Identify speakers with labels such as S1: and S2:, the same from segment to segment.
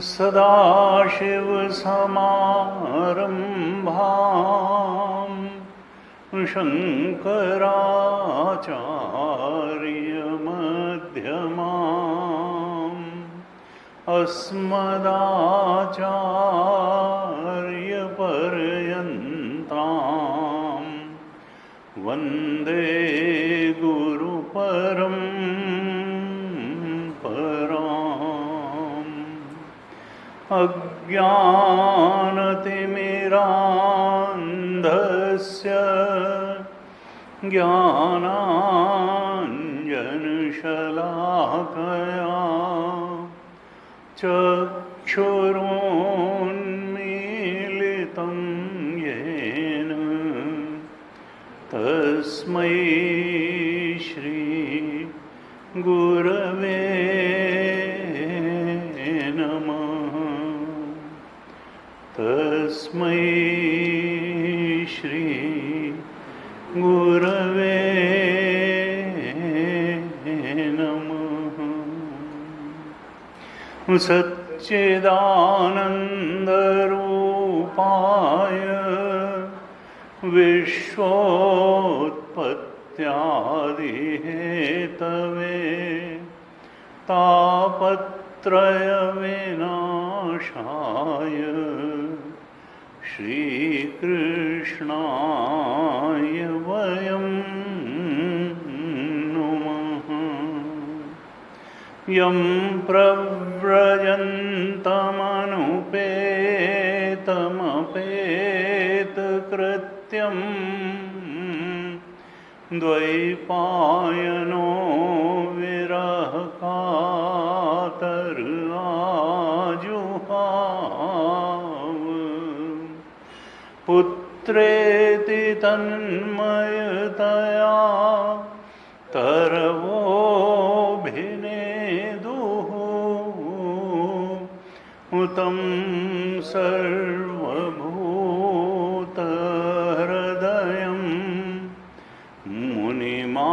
S1: सदाशिवसमारम्भां शङ्कराचार्यमध्यमाम् अस्मदाचार्यपर्यन्तां वन्दे गुरुपरम्पराम्। अज्ञानतिमिरान्धस्य ज्ञानाञ्जनशलाकया चक्षुरुन्मीलितं येन तस्मै श्री गुरवे नमः। तस्मै श्री गुरवे नमः। सच्चिदानन्दरूपाय विश्वोत्पत्त्यादिहेतवे तापत्रयविनाशाय श्रीकृष्णाय वयं नुमः। यं प्रव्रजन्तमनुपेतमपेतकृत्यं द्वैपायनो विरहकातराजुहाव पुत्रेति तन्मयतया तरवोऽभिनेदुः तं सर्वभूतहृदयं मुनिमानतोऽस्मि।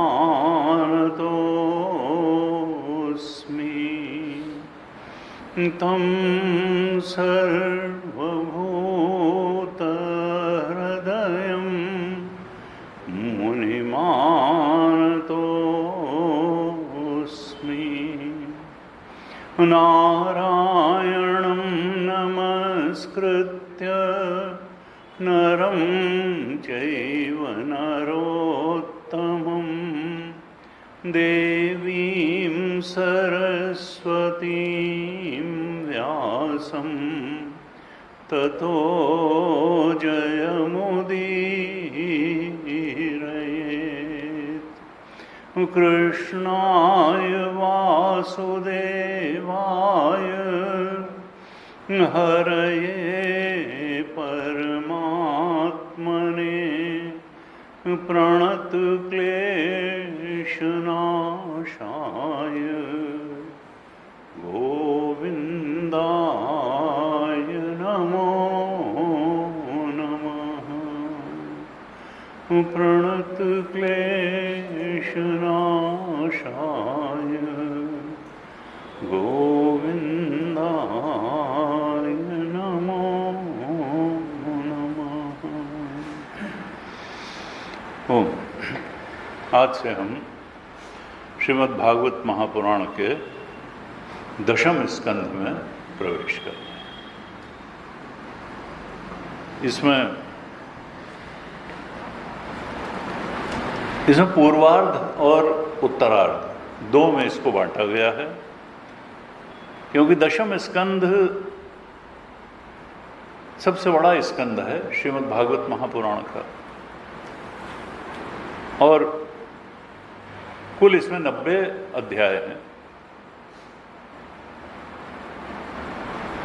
S1: तं सर्वभूतहृदयं मुनिमानतोऽस्मि। नारायणं नमस्कृत्य नरं चैव नरोत्तमं देवीं सरस्वतीं व्यासं ततो जयमुदीरयेत्। कृष्णाय वासुदेवाय हरये परमात्मने प्रणत क्लेशनाशाय गोविन्दाय नमो नमः। प्रणत क्लेशनाशाय गोविन्दाय नमो नमः। ओम। आज से हम श्रीमद् भागवत महापुराण के दशम स्कंध में प्रवेश कर रहे हैं। इसमें पूर्वार्ध और उत्तरार्ध दो में इसको बांटा गया है, क्योंकि दशम स्कंध सबसे बड़ा स्कंध है श्रीमद् भागवत महापुराण का, और कुल इसमें 90 अध्याय हैं।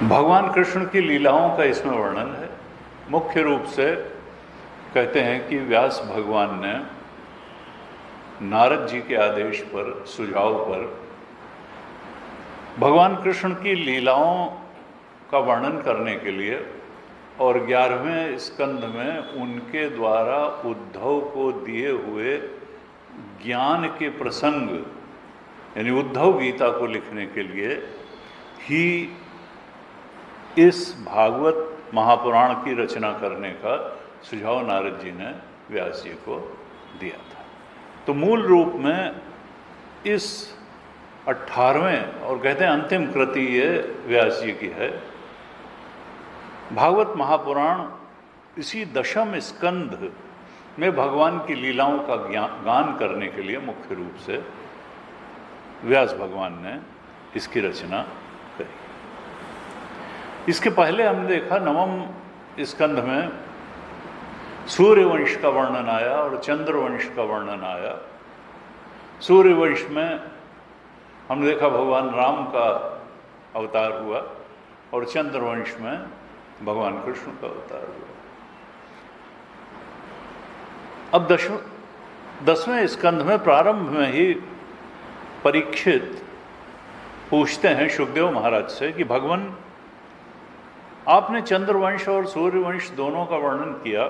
S1: भगवान कृष्ण की लीलाओं का इसमें वर्णन है। मुख्य रूप से कहते हैं कि व्यास भगवान ने नारद जी के आदेश पर, सुझाव पर भगवान कृष्ण की लीलाओं का वर्णन करने के लिए और 11वें स्कंद में उनके द्वारा उद्धव को दिए हुए ज्ञान के प्रसंग यानी उद्धव गीता को लिखने के लिए ही इस भागवत महापुराण की रचना करने का सुझाव नारद जी ने व्यास जी को दिया था। तो मूल रूप में इस 18वें और कहते हैं अंतिम कृति ये व्यास जी की है। भागवत महापुराण इसी दशम स्कंध में भगवान की लीलाओं का गान करने के लिए मुख्य रूप से व्यास भगवान ने इसकी रचना करी। इसके पहले हमने देखा 9वें स्कंध में सूर्यवंश का वर्णन आया और चंद्रवंश का वर्णन आया। सूर्यवंश में हमने देखा भगवान राम का अवतार हुआ और चंद्रवंश में भगवान कृष्ण का अवतार हुआ। अब 10वें स्कंध में प्रारंभ में ही परीक्षित पूछते हैं शुकदेव महाराज से कि भगवान आपने चंद्रवंश और सूर्यवंश दोनों का वर्णन किया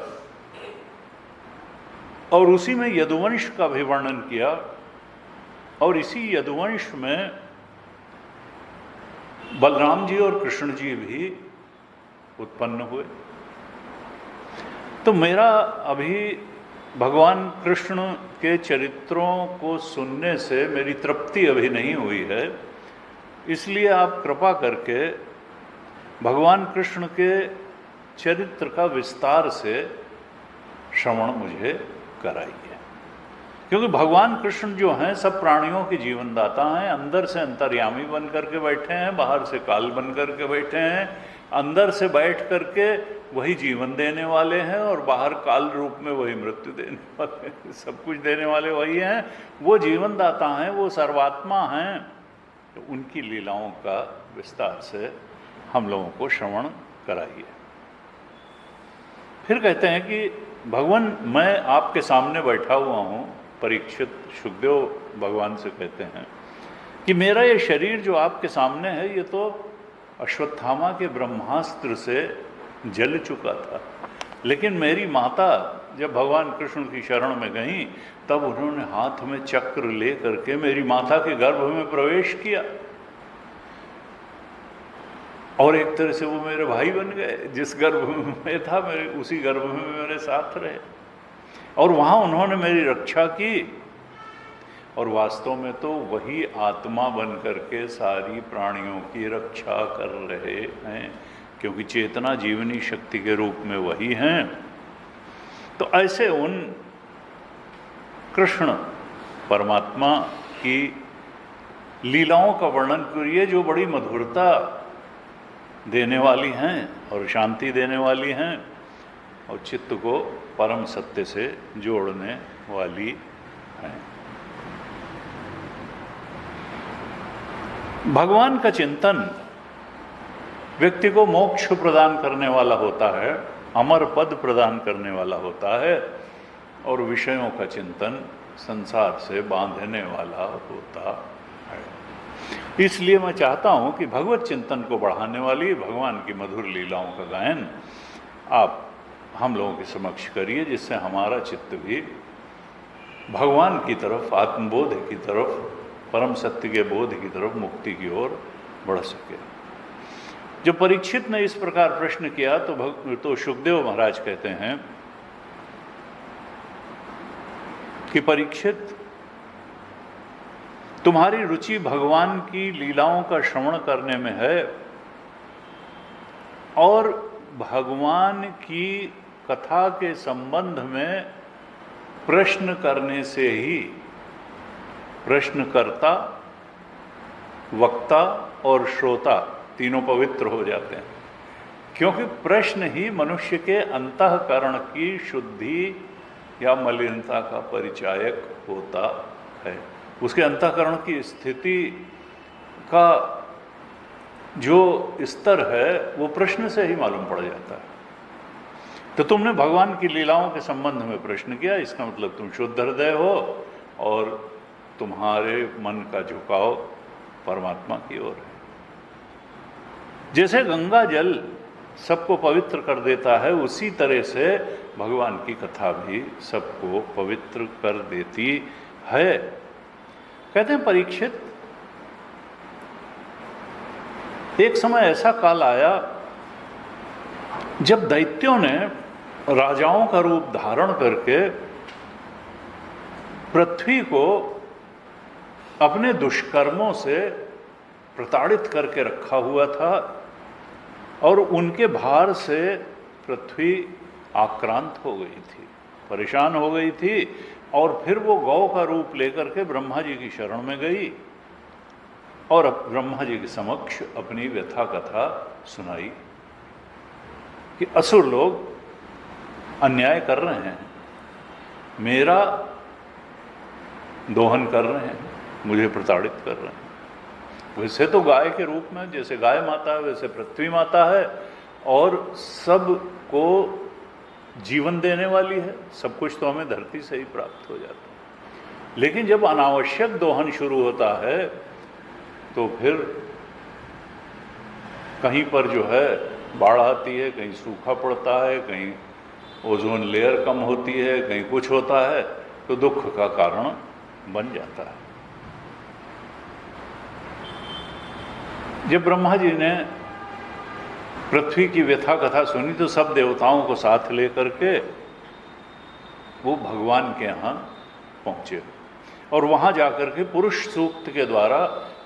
S1: और उसी में यदुवंश का भी वर्णन किया, और इसी यदुवंश में बलराम जी और कृष्ण जी भी उत्पन्न हुए। तो मेरा अभी भगवान कृष्ण के चरित्रों को सुनने से मेरी तृप्ति अभी नहीं हुई है, इसलिए आप कृपा करके भगवान कृष्ण के चरित्र का विस्तार से श्रवण मुझे कराइए। क्योंकि भगवान कृष्ण जो हैं सब प्राणियों के जीवनदाता हैं। अंदर से अंतर्यामी बन करके बैठे हैं, बाहर से काल बन करके बैठे हैं। अंदर से बैठ करके वही जीवन देने वाले हैं और बाहर काल रूप में वही मृत्यु देने वाले हैं। सब कुछ देने वाले वही हैं। वो जीवनदाता हैं, वो सर्वात्मा हैं। तो उनकी लीलाओं का विस्तार से हम लोगों को श्रवण कराइए। फिर कहते हैं कि भगवान मैं आपके सामने बैठा हुआ हूँ। परीक्षित शुकदेव भगवान से कहते हैं कि मेरा ये शरीर जो आपके सामने है ये तो अश्वत्थामा के ब्रह्मास्त्र से जल चुका था, लेकिन मेरी माता जब भगवान कृष्ण की शरण में गईं तब उन्होंने हाथ में चक्र ले करके मेरी माता के गर्भ में प्रवेश किया और एक तरह से वो मेरे भाई बन गए। जिस गर्भ में था मेरे उसी गर्भ में मेरे साथ रहे और वहाँ उन्होंने मेरी रक्षा की। और वास्तव में तो वही आत्मा बन करके सारी प्राणियों की रक्षा कर रहे हैं, क्योंकि चेतना जीवनी शक्ति के रूप में वही हैं। तो ऐसे उन कृष्ण परमात्मा की लीलाओं का वर्णन करिए जो बड़ी मधुरता देने वाली हैं और शांति देने वाली हैं और चित्त को परम सत्य से जोड़ने वाली हैं। भगवान का चिंतन व्यक्ति को मोक्ष प्रदान करने वाला होता है, अमर पद प्रदान करने वाला होता है। और विषयों का चिंतन संसार से बांधने वाला होता है। इसलिए मैं चाहता हूं कि भगवत चिंतन को बढ़ाने वाली भगवान की मधुर लीलाओं का गायन आप हम लोगों के समक्ष करिए, जिससे हमारा चित्त भी भगवान की तरफ, आत्मबोध की तरफ, परम सत्य के बोध की तरफ, मुक्ति की ओर बढ़ सके। जब परीक्षित ने इस प्रकार प्रश्न किया तो शुकदेव महाराज कहते हैं कि परीक्षित, तुम्हारी रुचि भगवान की लीलाओं का श्रवण करने में है और भगवान की कथा के संबंध में प्रश्न करने से ही प्रश्नकर्ता, वक्ता और श्रोता तीनों पवित्र हो जाते हैं, क्योंकि प्रश्न ही मनुष्य के अंतःकरण की शुद्धि या मलिनता का परिचायक होता है। उसके अंतःकरण की स्थिति का जो स्तर है वो प्रश्न से ही मालूम पड़ जाता है। तो तुमने भगवान की लीलाओं के संबंध में प्रश्न किया, इसका मतलब तुम शुद्ध हृदय हो और तुम्हारे मन का झुकाव परमात्मा की ओर है। जैसे गंगा जल सबको पवित्र कर देता है, उसी तरह से भगवान की कथा भी सबको पवित्र कर देती है। कहते हैं परीक्षित, एक समय ऐसा काल आया जब दैत्यों ने राजाओं का रूप धारण करके पृथ्वी को अपने दुष्कर्मों से प्रताड़ित करके रखा हुआ था और उनके भार से पृथ्वी आक्रांत हो गई थी, परेशान हो गई थी। और फिर वो गौ का रूप लेकर के ब्रह्मा जी की शरण में गई और ब्रह्मा जी के समक्ष अपनी व्यथा कथा सुनाई कि असुर लोग अन्याय कर रहे हैं, मेरा दोहन कर रहे हैं, मुझे प्रताड़ित कर रहे हैं। वैसे तो गाय के रूप में, जैसे गाय माता है वैसे पृथ्वी माता है और सबको जीवन देने वाली है, सब कुछ तो हमें धरती से ही प्राप्त हो जाता है। लेकिन जब अनावश्यक दोहन शुरू होता है तो फिर कहीं पर जो है बाढ़ आती है, कहीं सूखा पड़ता है, कहीं ओजोन लेयर कम होती है, कहीं कुछ होता है, तो दुख का कारण बन जाता है। जब ब्रह्मा जी ने पृथ्वी की व्यथा कथा सुनी तो सब देवताओं को साथ लेकर के वो भगवान के यहाँ पहुँचे और वहाँ जाकर के पुरुष सूक्त के द्वारा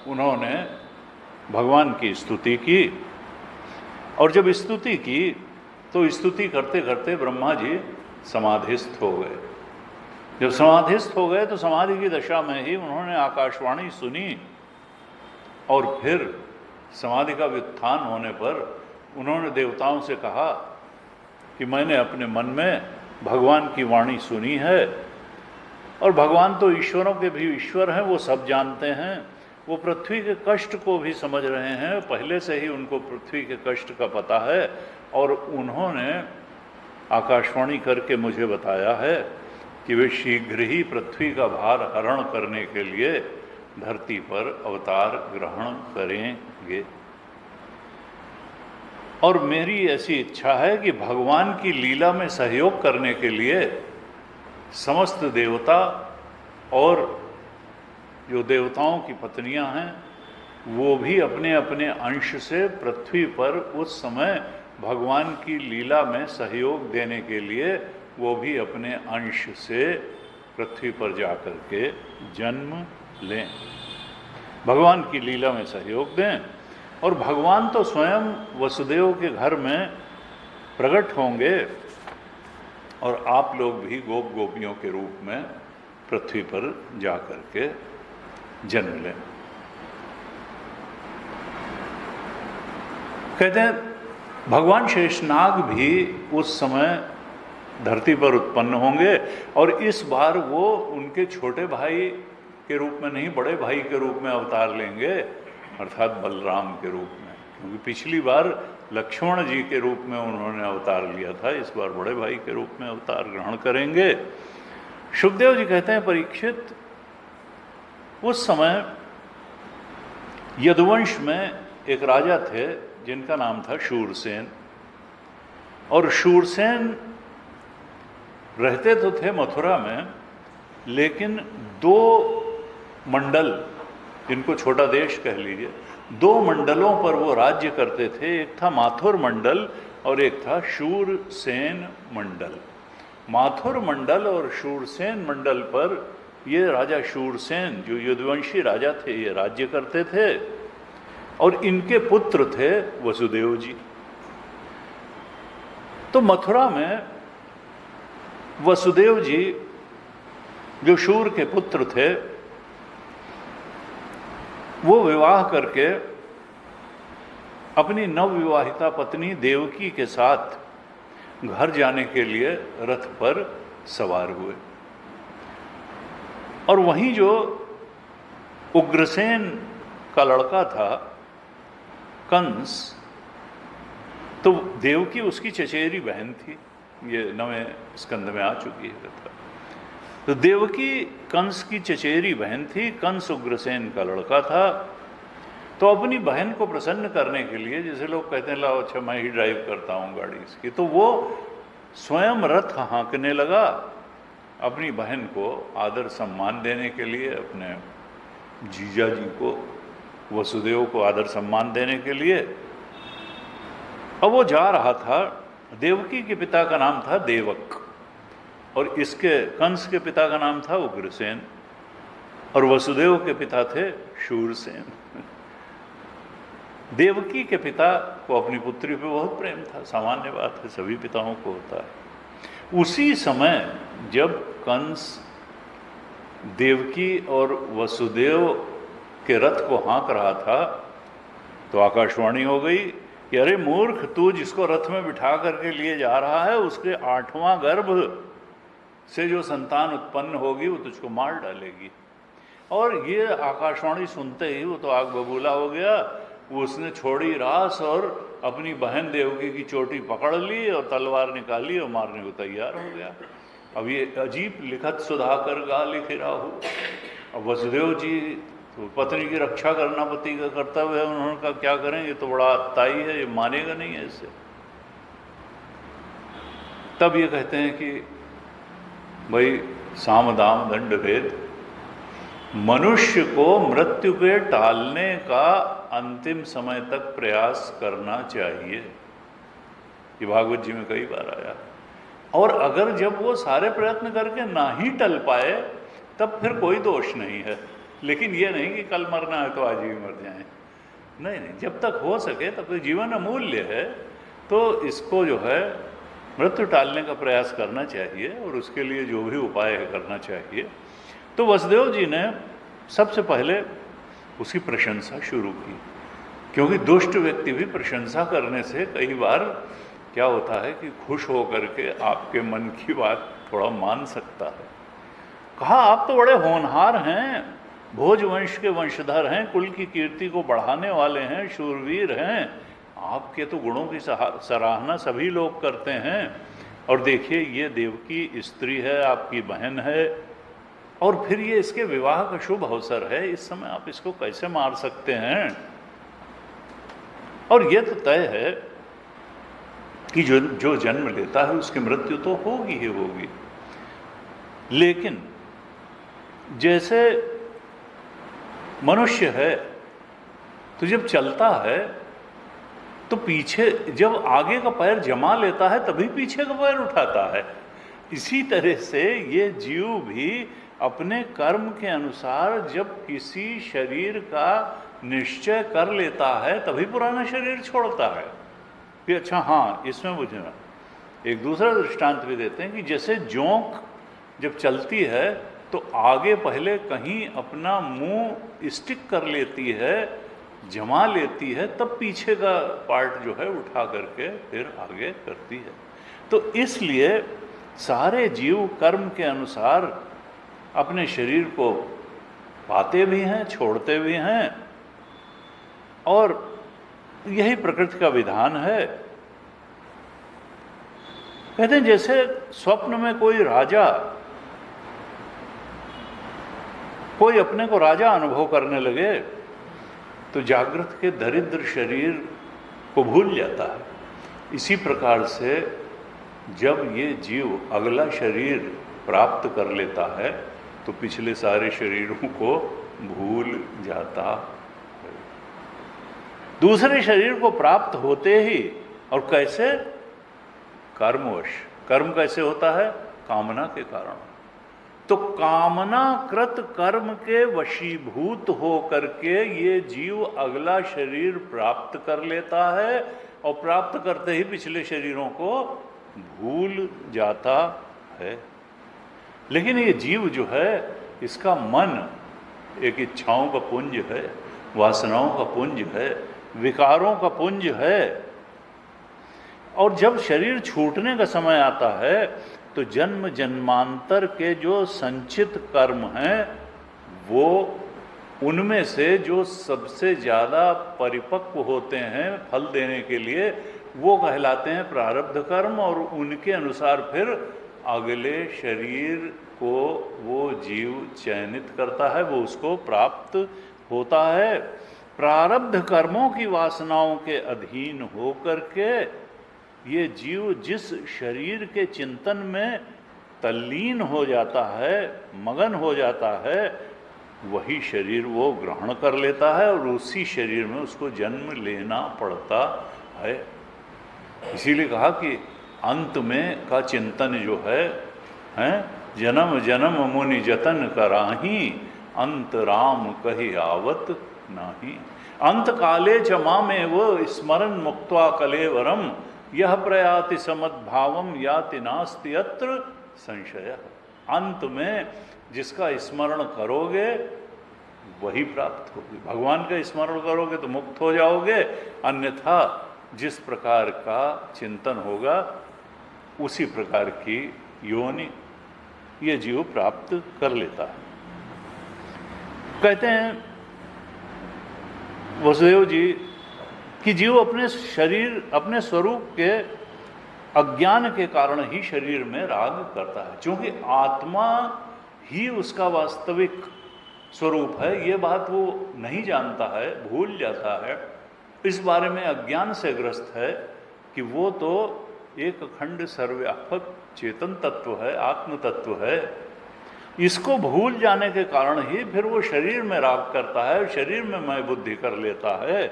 S1: उन्होंने भगवान की स्तुति की। और जब स्तुति की तो स्तुति करते करते ब्रह्मा जी समाधिस्थ हो गए। जब समाधिस्थ हो गए तो समाधि की दशा में ही उन्होंने आकाशवाणी सुनी और फिर समाधि का व्युत्थान होने पर उन्होंने देवताओं से कहा कि मैंने अपने मन में भगवान की वाणी सुनी है और भगवान तो ईश्वरों के भी ईश्वर हैं, वो सब जानते हैं, वो पृथ्वी के कष्ट को भी समझ रहे हैं, पहले से ही उनको पृथ्वी के कष्ट का पता है और उन्होंने आकाशवाणी करके मुझे बताया है कि वे शीघ्र ही पृथ्वी का भार हरण करने के लिए धरती पर अवतार ग्रहण करेंगे। और मेरी ऐसी इच्छा है कि भगवान की लीला में सहयोग करने के लिए समस्त देवता और जो देवताओं की पत्नियां हैं वो भी अपने अपने अंश से पृथ्वी पर उस समय भगवान की लीला में सहयोग देने के लिए वो भी अपने अंश से पृथ्वी पर जाकर के जन्म लें, भगवान की लीला में सहयोग दें। और भगवान तो स्वयं वसुदेव के घर में प्रकट होंगे और आप लोग भी गोप गोपियों के रूप में पृथ्वी पर जाकर के जन्म लें। कहते हैं भगवान शेषनाग भी उस समय धरती पर उत्पन्न होंगे और इस बार वो उनके छोटे भाई के रूप में नहीं, बड़े भाई के रूप में अवतार लेंगे, अर्थात बलराम के रूप में, क्योंकि पिछली बार लक्ष्मण जी के रूप में उन्होंने अवतार लिया था, इस बार बड़े भाई के रूप में अवतार ग्रहण करेंगे। शुकदेव जी कहते हैं, परीक्षित, उस समय यदुवंश में एक राजा थे जिनका नाम था शूरसेन। और शूरसेन रहते तो थे मथुरा में, लेकिन दो मंडल, जिनको छोटा देश कह लीजिए, दो मंडलों पर वो राज्य करते थे। एक था माथुर मंडल और एक था शूरसेन मंडल। माथुर मंडल और शूरसेन मंडल पर ये राजा शूरसेन, जो यदुवंशी राजा थे, ये राज्य करते थे। और इनके पुत्र थे वसुदेव जी। तो मथुरा में वसुदेव जी, जो शूर के पुत्र थे, वो विवाह करके अपनी नवविवाहिता पत्नी देवकी के साथ घर जाने के लिए रथ पर सवार हुए। और वहीं जो उग्रसेन का लड़का था कंस, तो देवकी उसकी चचेरी बहन थी। ये नवें स्कंद में आ चुकी है कथा। तो देवकी कंस की चचेरी बहन थी, कंस उग्रसेन का लड़का था। तो अपनी बहन को प्रसन्न करने के लिए, जैसे लोग कहते हैं लाओ अच्छा मैं ही ड्राइव करता हूँ गाड़ी इसकी, तो वो स्वयं रथ हाँकने लगा अपनी बहन को आदर सम्मान देने के लिए, अपने जीजा जी को, वसुदेव को आदर सम्मान देने के लिए। अब वो जा रहा था। देवकी के पिता का नाम था देवक और इसके कंस के पिता का नाम था उग्रसेन, और वसुदेव के पिता थे शूरसेन। देवकी के पिता को अपनी पुत्री पे बहुत प्रेम था, सामान्य बात है, सभी पिताओं को होता है। उसी समय जब कंस देवकी और वसुदेव के रथ को हाँक रहा था, तो आकाशवाणी हो गई कि अरे मूर्ख, तू जिसको रथ में बिठा करके लिए जा रहा है, उसके 8वां गर्भ से जो संतान उत्पन्न होगी वो तुझको मार डालेगी। और ये आकाशवाणी सुनते ही वो तो आग बबूला हो गया। वो उसने छोड़ी रास और अपनी बहन देवकी की चोटी पकड़ ली और तलवार निकाली और मारने को तैयार हो गया। अब ये अजीब लिखत सुधाकर गा लिख राहु। अब वसुदेव जी तो पत्नी की रक्षा करना पति का कर्तव्य है, उन्होंने कहा क्या करें, ये तो बड़ा आत्ताई है, ये मानेगा नहीं ऐसे। तब ये कहते हैं कि भाई साम दाम दंड भेद, मनुष्य को मृत्यु के टालने का अंतिम समय तक प्रयास करना चाहिए। ये भागवत जी में कई बार आया। और अगर जब वो सारे प्रयत्न करके ना ही टल पाए तब फिर कोई दोष नहीं है। लेकिन ये नहीं कि कल मरना है तो आज ही मर जाएं। नहीं नहीं, जब तक हो सके तब तक जीवन अमूल्य है, तो इसको जो है मृत्यु टालने का प्रयास करना चाहिए और उसके लिए जो भी उपाय है करना चाहिए। तो वसुदेव जी ने सबसे पहले उसकी प्रशंसा शुरू की, क्योंकि दुष्ट व्यक्ति भी प्रशंसा करने से कई बार क्या होता है कि खुश होकर के आपके मन की बात थोड़ा मान सकता है। कहा आप तो बड़े होनहार हैं, भोजवंश के वंशधर हैं, कुल की कीर्ति को बढ़ाने वाले हैं, शूरवीर हैं, आपके तो गुणों की सराहना सभी लोग करते हैं। और देखिए ये देवकी स्त्री है, आपकी बहन है, और फिर ये इसके विवाह का शुभ अवसर है, इस समय आप इसको कैसे मार सकते हैं। और ये तो तय है कि जो जन्म लेता है उसकी मृत्यु तो होगी ही होगी। लेकिन जैसे मनुष्य है तो जब चलता है तो पीछे, जब आगे का पैर जमा लेता है तभी पीछे का पैर उठाता है। इसी तरह से ये जीव भी अपने कर्म के अनुसार जब किसी शरीर का निश्चय कर लेता है तभी पुराना शरीर छोड़ता है। कि अच्छा हाँ, इसमें बुझना एक दूसरा दृष्टांत भी देते हैं कि जैसे जोंक जब चलती है तो आगे पहले कहीं अपना मुंह स्टिक कर लेती है, जमा लेती है, तब पीछे का पार्ट जो है उठा करके फिर आगे करती है। तो इसलिए सारे जीव कर्म के अनुसार अपने शरीर को पाते भी हैं, छोड़ते भी हैं, और यही प्रकृति का विधान है। कहते हैं जैसे स्वप्न में कोई राजा कोई अपने को राजा अनुभव करने लगे तो जागृत के दरिद्र शरीर को भूल जाता है। इसी प्रकार से जब ये जीव अगला शरीर प्राप्त कर लेता है तो पिछले सारे शरीरों को भूल जाता है। दूसरे शरीर को प्राप्त होते ही, और कैसे? कर्मवश। कर्म कैसे होता है? कामना के कारण। तो कामनाकृत कर्म के वशीभूत हो करके ये जीव अगला शरीर प्राप्त कर लेता है, और प्राप्त करते ही पिछले शरीरों को भूल जाता है। लेकिन ये जीव जो है, इसका मन एक इच्छाओं का पुंज है, वासनाओं का पुंज है, विकारों का पुंज है। और जब शरीर छूटने का समय आता है तो जन्म जन्मांतर के जो संचित कर्म हैं, वो उनमें से जो सबसे ज़्यादा परिपक्व होते हैं फल देने के लिए, वो कहलाते हैं प्रारब्ध कर्म। और उनके अनुसार फिर अगले शरीर को वो जीव चयनित करता है, वो उसको प्राप्त होता है। प्रारब्ध कर्मों की वासनाओं के अधीन हो करके ये जीव जिस शरीर के चिंतन में तल्लीन हो जाता है, मगन हो जाता है, वही शरीर वो ग्रहण कर लेता है और उसी शरीर में उसको जन्म लेना पड़ता है। इसीलिए कहा कि अंत में का चिंतन जो है, जन्म जन्म मुनि जतन कराही, अंत राम कही आवत नाही। अंत काले च मामेव स्मरण मुक्त्वा कलेवरम, यह प्रयाति समद्भावम याति नास्ति अत्र संशय। अंत में जिसका स्मरण करोगे वही प्राप्त होगी। भगवान का स्मरण करोगे तो मुक्त हो जाओगे, अन्यथा जिस प्रकार का चिंतन होगा उसी प्रकार की योनि ये जीव प्राप्त कर लेता है। कहते हैं वसुदेव जी कि जीव अपने शरीर, अपने स्वरूप के अज्ञान के कारण ही शरीर में राग करता है, क्योंकि आत्मा ही उसका वास्तविक स्वरूप है। ये बात वो नहीं जानता है, भूल जाता है। इस बारे में अज्ञान से ग्रस्त है कि वो तो एक अखंड सर्वव्यापक चेतन तत्व है, आत्म तत्व है। इसको भूल जाने के कारण ही फिर वो शरीर में राग करता है, शरीर में मैं बुद्धि कर लेता है,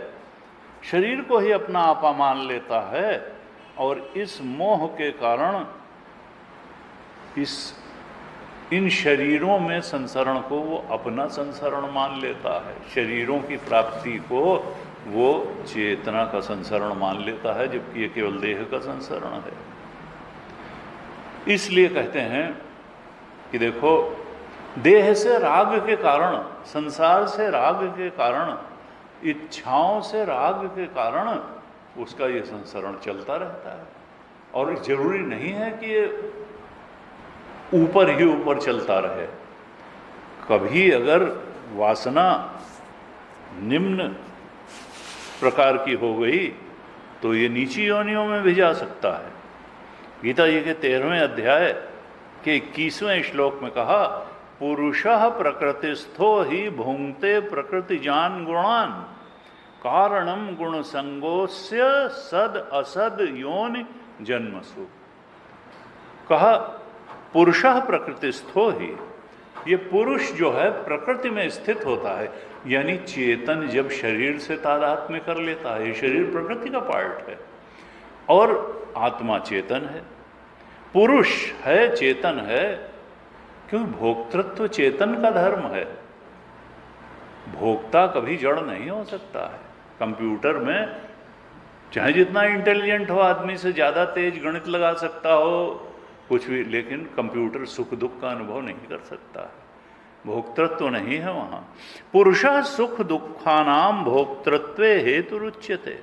S1: शरीर को ही अपना आपा मान लेता है। और इस मोह के कारण इन शरीरों में संसरण को वो अपना संसरण मान लेता है, शरीरों की प्राप्ति को वो चेतना का संसरण मान लेता है, जबकि ये केवल देह का संसरण है। इसलिए कहते हैं कि देखो, देह से राग के कारण, संसार से राग के कारण, इच्छाओं से राग के कारण उसका ये संसरण चलता रहता है। और जरूरी नहीं है कि ये ऊपर ही ऊपर चलता रहे। कभी अगर वासना निम्न प्रकार की हो गई तो ये नीची योनियों में भी जा सकता है। गीता जी के 13वें अध्याय के 21वें श्लोक में कहा, पुरुषः प्रकृतिस्थो ही भुंक्ते प्रकृतिजान गुणान, कारणम गुण संगोस्य सद असद योनि जन्मसु। कहा पुरुषः प्रकृतिस्थो ही, ये पुरुष जो है प्रकृति में स्थित होता है, यानी चेतन जब शरीर से तादात्म्य कर लेता है, ये शरीर प्रकृति का पार्ट है और आत्मा चेतन है। पुरुष है, चेतन है, क्योंकि भोक्तृत्व चेतन का धर्म है। भोक्ता कभी जड़ नहीं हो सकता है। कंप्यूटर में चाहे जितना इंटेलिजेंट हो आदमी, से ज़्यादा तेज गणित लगा सकता हो कुछ भी, लेकिन कंप्यूटर सुख दुख का अनुभव नहीं कर सकता है। भोक्तृत्व तो नहीं है वहाँ। पुरुषः सुख दुखानाम भोक्तृत्वे हेतुरुच्यते,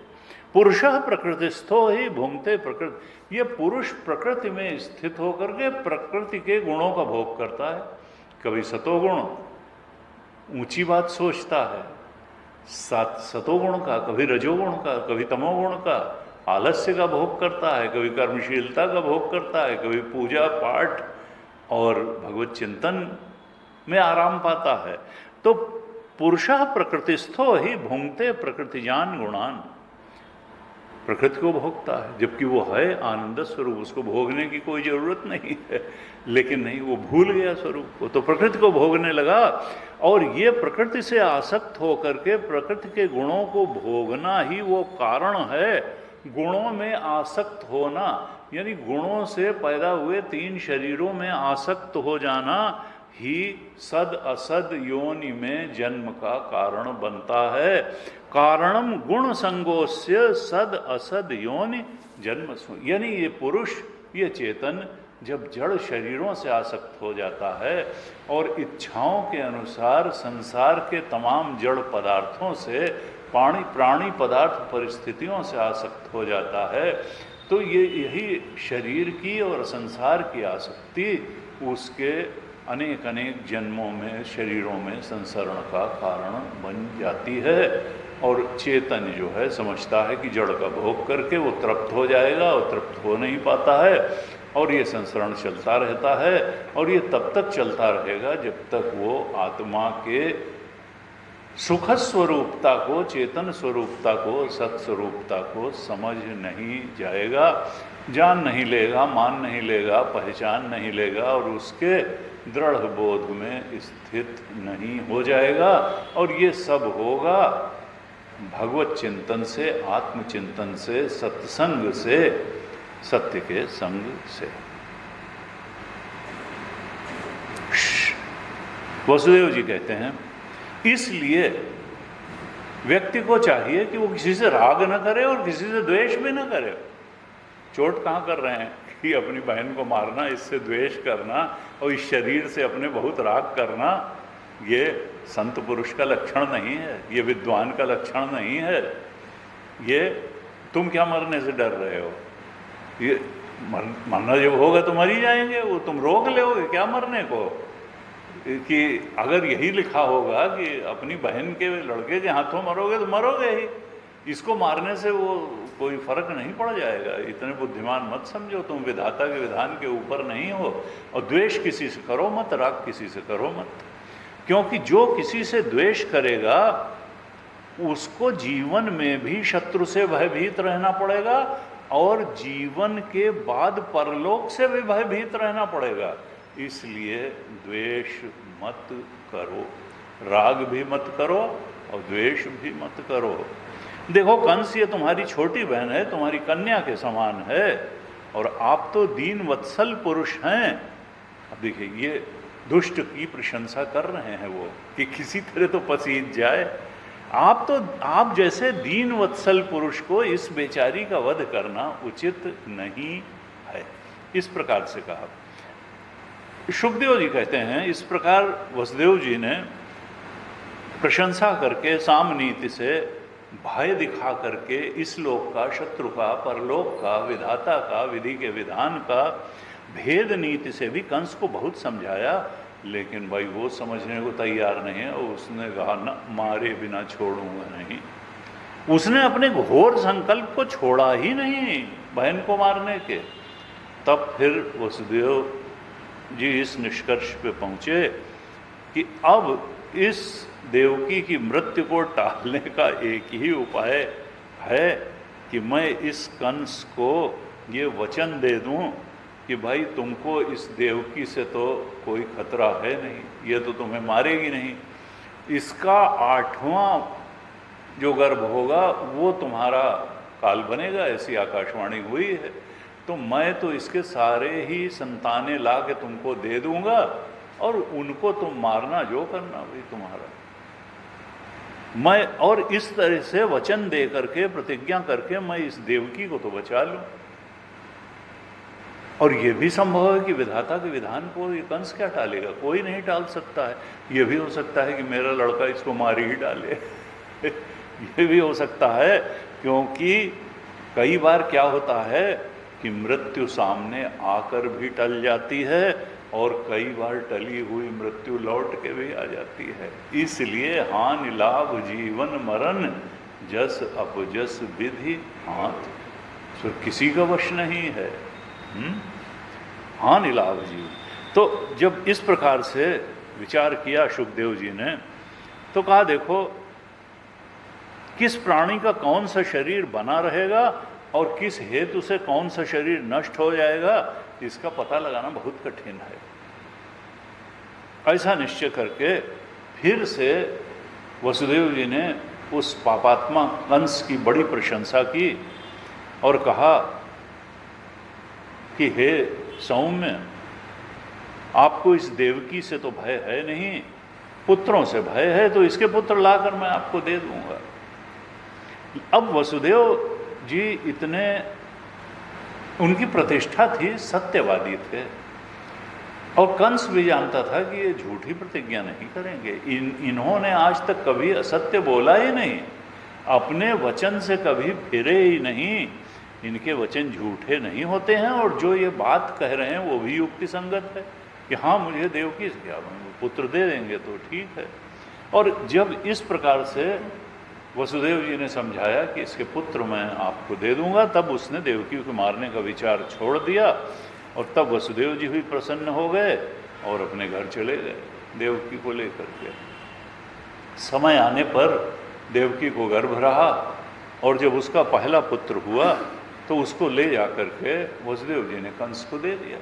S1: पुरुषः प्रकृतिस्थो ही भुंक्ते प्रकृति। ये पुरुष प्रकृति में स्थित होकर के प्रकृति के गुणों का भोग करता है। कभी सतोगुण ऊंची बात सोचता है, सतोगुण का, कभी रजोगुण का, कभी तमोगुण का, आलस्य का भोग करता है, कभी कर्मशीलता का भोग करता है, कभी पूजा पाठ और भगवत चिंतन में आराम पाता है। तो पुरुषः प्रकृतिस्थो ही भुंगते प्रकृतिजान गुणान, प्रकृति को भोगता है, जबकि वो है आनंद स्वरूप, उसको भोगने की कोई जरूरत नहीं है। लेकिन नहीं, वो भूल गया स्वरूप को, तो प्रकृति को भोगने लगा। और ये प्रकृति से आसक्त होकर के प्रकृति के गुणों को भोगना ही वो कारण है। गुणों में आसक्त होना यानी गुणों से पैदा हुए 3 शरीरों में आसक्त हो जाना ही सद असद योनि में जन्म का कारण बनता है। कारणम गुण संगोस्य सद असद योनि जन्म, यानी ये पुरुष, ये चेतन जब जड़ शरीरों से आसक्त हो जाता है और इच्छाओं के अनुसार संसार के तमाम जड़ पदार्थों से, प्राणी पदार्थ परिस्थितियों से आसक्त हो जाता है, तो यही शरीर की और संसार की आसक्ति उसके अनेक अनेक जन्मों में, शरीरों में संसरण का कारण बन जाती है। और चेतन जो है समझता है कि जड़ का भोग करके वो तृप्त हो जाएगा, और तृप्त हो नहीं पाता है, और ये संसरण चलता रहता है। और ये तब तक चलता रहेगा जब तक वो आत्मा के सुख स्वरूपता को, चेतन स्वरूपता को, सत्स्वरूपता को समझ नहीं जाएगा, जान नहीं लेगा, मान नहीं लेगा, पहचान नहीं लेगा, और उसके दृढ़ बोध में स्थित नहीं हो जाएगा। और ये सब होगा भगवत चिंतन से, आत्मचिंतन से, सत्संग से, सत्य के संग से। वसुदेव जी कहते हैं, इसलिए व्यक्ति को चाहिए कि वो किसी से राग न करे और किसी से द्वेष भी न करे। चोट कहाँ कर रहे हैं कि अपनी बहन को मारना, इससे द्वेष करना और इस शरीर से अपने बहुत राग करना, ये संत पुरुष का लक्षण नहीं है, ये विद्वान का लक्षण नहीं है। ये तुम क्या मरने से डर रहे हो? ये मरना जब होगा तो मर ही जाएंगे, वो तुम रोक लोगे क्या मरने को? कि अगर यही लिखा होगा कि अपनी बहन के, लड़के के हाथों मरोगे तो मरोगे ही, इसको मारने से वो कोई फर्क नहीं पड़ जाएगा। इतने बुद्धिमान मत समझो, तुम विधाता के विधान के ऊपर नहीं हो। और द्वेष किसी से करो मत, राग किसी से करो मत, क्योंकि जो किसी से द्वेष करेगा उसको जीवन में भी शत्रु से भयभीत रहना पड़ेगा और जीवन के बाद परलोक से भी भयभीत रहना पड़ेगा। इसलिए द्वेष मत करो, राग भी मत करो और द्वेष भी मत करो। देखो कंस ये तुम्हारी छोटी बहन है, तुम्हारी कन्या के समान है, और आप तो दीन वत्सल पुरुष हैं। अब देखिए ये दुष्ट की प्रशंसा कर रहे हैं वो कि किसी तरह तो पसीज जाए। आप जैसे दीन वत्सल पुरुष को इस बेचारी का वध करना उचित नहीं है। इस प्रकार से कहा। शुकदेव जी कहते हैं, इस प्रकार वसुदेव जी ने प्रशंसा करके, सामनीति से भय दिखा करके इस लोक का, शत्रु का, परलोक का, विधाता का, विधि के विधान का भेद नीति से भी कंस को बहुत समझाया, लेकिन भाई वो समझने को तैयार नहीं है। और उसने कहा न, मारे बिना छोड़ूंगा नहीं। उसने अपने घोर संकल्प को छोड़ा ही नहीं बहन को मारने के। तब फिर वसुदेव जी इस निष्कर्ष पे पहुँचे कि अब इस देवकी की मृत्यु को टालने का एक ही उपाय है कि मैं इस कंस को ये वचन दे दूं कि भाई तुमको इस देवकी से तो कोई खतरा है नहीं, ये तो तुम्हें मारेगी नहीं। इसका 8वां जो गर्भ होगा वो तुम्हारा काल बनेगा, ऐसी आकाशवाणी हुई है। तो मैं तो इसके सारे ही संतानें ला के तुमको दे दूंगा और उनको तुम मारना, जो करना भाई तुम्हारा। मैं और इस तरह से वचन दे करके, प्रतिज्ञा करके मैं इस देवकी को तो बचा लूं। और यह भी संभव है कि विधाता के विधान को ये कंस क्या टालेगा, कोई नहीं टाल सकता है। ये भी हो सकता है कि मेरा लड़का इसको मार ही डाले ये भी हो सकता है, क्योंकि कई बार क्या होता है कि मृत्यु सामने आकर भी टल जाती है और कई बार टली हुई मृत्यु लौट के भी आ जाती है। इसलिए हानि लाभ जीवन मरण जस अपजस विधि हाथ, तो किसी का वश नहीं है। हानि लाभ जीवन। तो जब इस प्रकार से विचार किया शुकदेव जी ने, तो कहा देखो किस प्राणी का कौन सा शरीर बना रहेगा और किस हेतु से कौन सा शरीर नष्ट हो जाएगा, इसका पता लगाना बहुत कठिन है। ऐसा निश्चय करके फिर से वसुदेव जी ने उस पापात्मा कंस की बड़ी प्रशंसा की और कहा कि हे सौम्य, आपको इस देवकी से तो भय है नहीं, पुत्रों से भय है, तो इसके पुत्र लाकर मैं आपको दे दूंगा। अब वसुदेव जी इतने, उनकी प्रतिष्ठा थी, सत्यवादी थे, और कंस भी जानता था कि ये झूठी प्रतिज्ञा नहीं करेंगे। इन्होंने आज तक कभी असत्य बोला ही नहीं, अपने वचन से कभी फिरे ही नहीं, इनके वचन झूठे नहीं होते हैं, और जो ये बात कह रहे हैं वो भी युक्ति संगत है कि हाँ मुझे देवकी से पुत्र दे देंगे तो ठीक है। और जब इस प्रकार से वसुदेव जी ने समझाया कि इसके पुत्र मैं आपको दे दूंगा, तब उसने देवकी को मारने का विचार छोड़ दिया, और तब वसुदेव जी भी प्रसन्न हो गए और अपने घर चले गए देवकी को लेकर के। समय आने पर देवकी को गर्भ रहा, और जब उसका पहला पुत्र हुआ तो उसको ले जा करके वसुदेव जी ने कंस को दे दिया।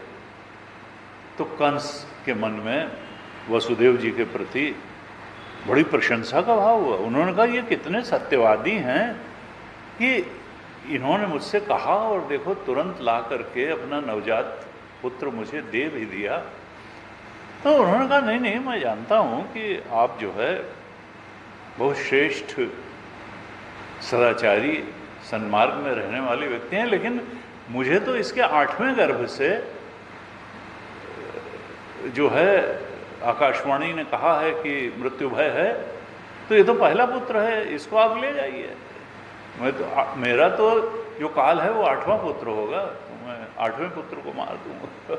S1: तो कंस के मन में वसुदेव जी के प्रति बड़ी प्रशंसा का भाव हुआ। उन्होंने कहा ये कितने सत्यवादी हैं कि इन्होंने मुझसे कहा और देखो तुरंत ला करके अपना नवजात पुत्र मुझे दे भी दिया। तो उन्होंने कहा नहीं नहीं, मैं जानता हूँ कि आप जो है बहुत श्रेष्ठ सदाचारी सन्मार्ग में रहने वाले व्यक्ति हैं, लेकिन मुझे तो इसके 8वें गर्भ से जो है आकाशवाणी ने कहा है कि मृत्यु भय है, तो ये तो पहला पुत्र है, इसको आप ले जाइए। मेरा तो जो काल है वो 8वां पुत्र होगा, तो मैं 8वें पुत्र को मार दूंगा।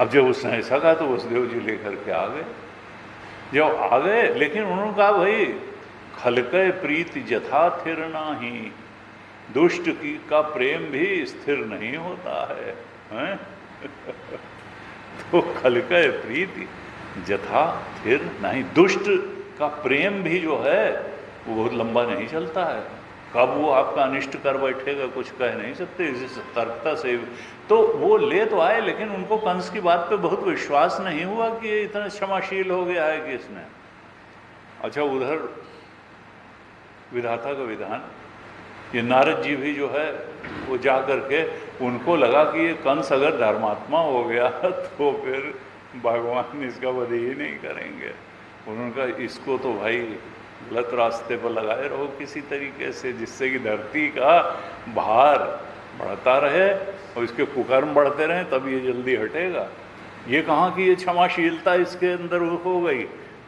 S1: अब जब उसने ऐसा कहा तो वसुदेव जी लेकर के आ गए। जब आ गए, लेकिन उन्होंने कहा भाई खलकय प्रीति जथा थिर नाही, दुष्ट की का प्रेम भी स्थिर नहीं होता है, हैं? तो खलकय प्रीति जथा थिर नहीं, दुष्ट का प्रेम भी जो है वो बहुत लंबा नहीं चलता है, कब वो आपका अनिष्ट कर बैठेगा कुछ कह नहीं सकते, इसी सतर्कता से। तो वो ले तो आए, लेकिन उनको कंस की बात पे बहुत विश्वास नहीं हुआ कि ये इतना क्षमाशील हो गया है कि इसने। अच्छा, उधर विधाता का विधान, ये नारद जी भी जो है वो जा करके उनको लगा कि ये कंस अगर धर्मात्मा हो गया तो फिर भगवान इसका वध ही नहीं करेंगे। उन्होंने कहा इसको तो भाई गलत रास्ते पर लगाए रहो किसी तरीके से, जिससे कि धरती का भार बढ़ता रहे और इसके कुकर्म बढ़ते रहें, तब ये जल्दी हटेगा। ये कहाँ कि ये क्षमाशीलता इसके अंदर हो गई।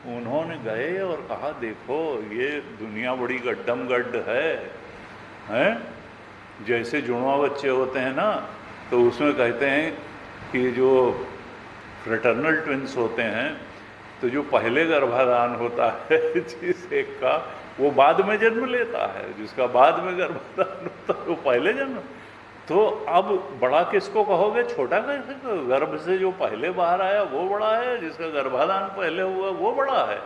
S1: उन्होंने गए और कहा देखो ये दुनिया बड़ी गड्ढम गड्ढ है? जैसे जुड़वा बच्चे होते हैं ना, तो उसमें कहते हैं कि जो फ्रेटर्नल ट्विंस होते हैं, तो जो पहले गर्भाधान होता है जिस एक का, वो बाद में जन्म लेता है, जिसका बाद में गर्भाधान होता है वो पहले जन्म। तो अब बड़ा किसको कहोगे, छोटा कैसे? गर्भ से जो पहले बाहर आया वो बड़ा है, जिसका गर्भाधान पहले हुआ वो बड़ा है।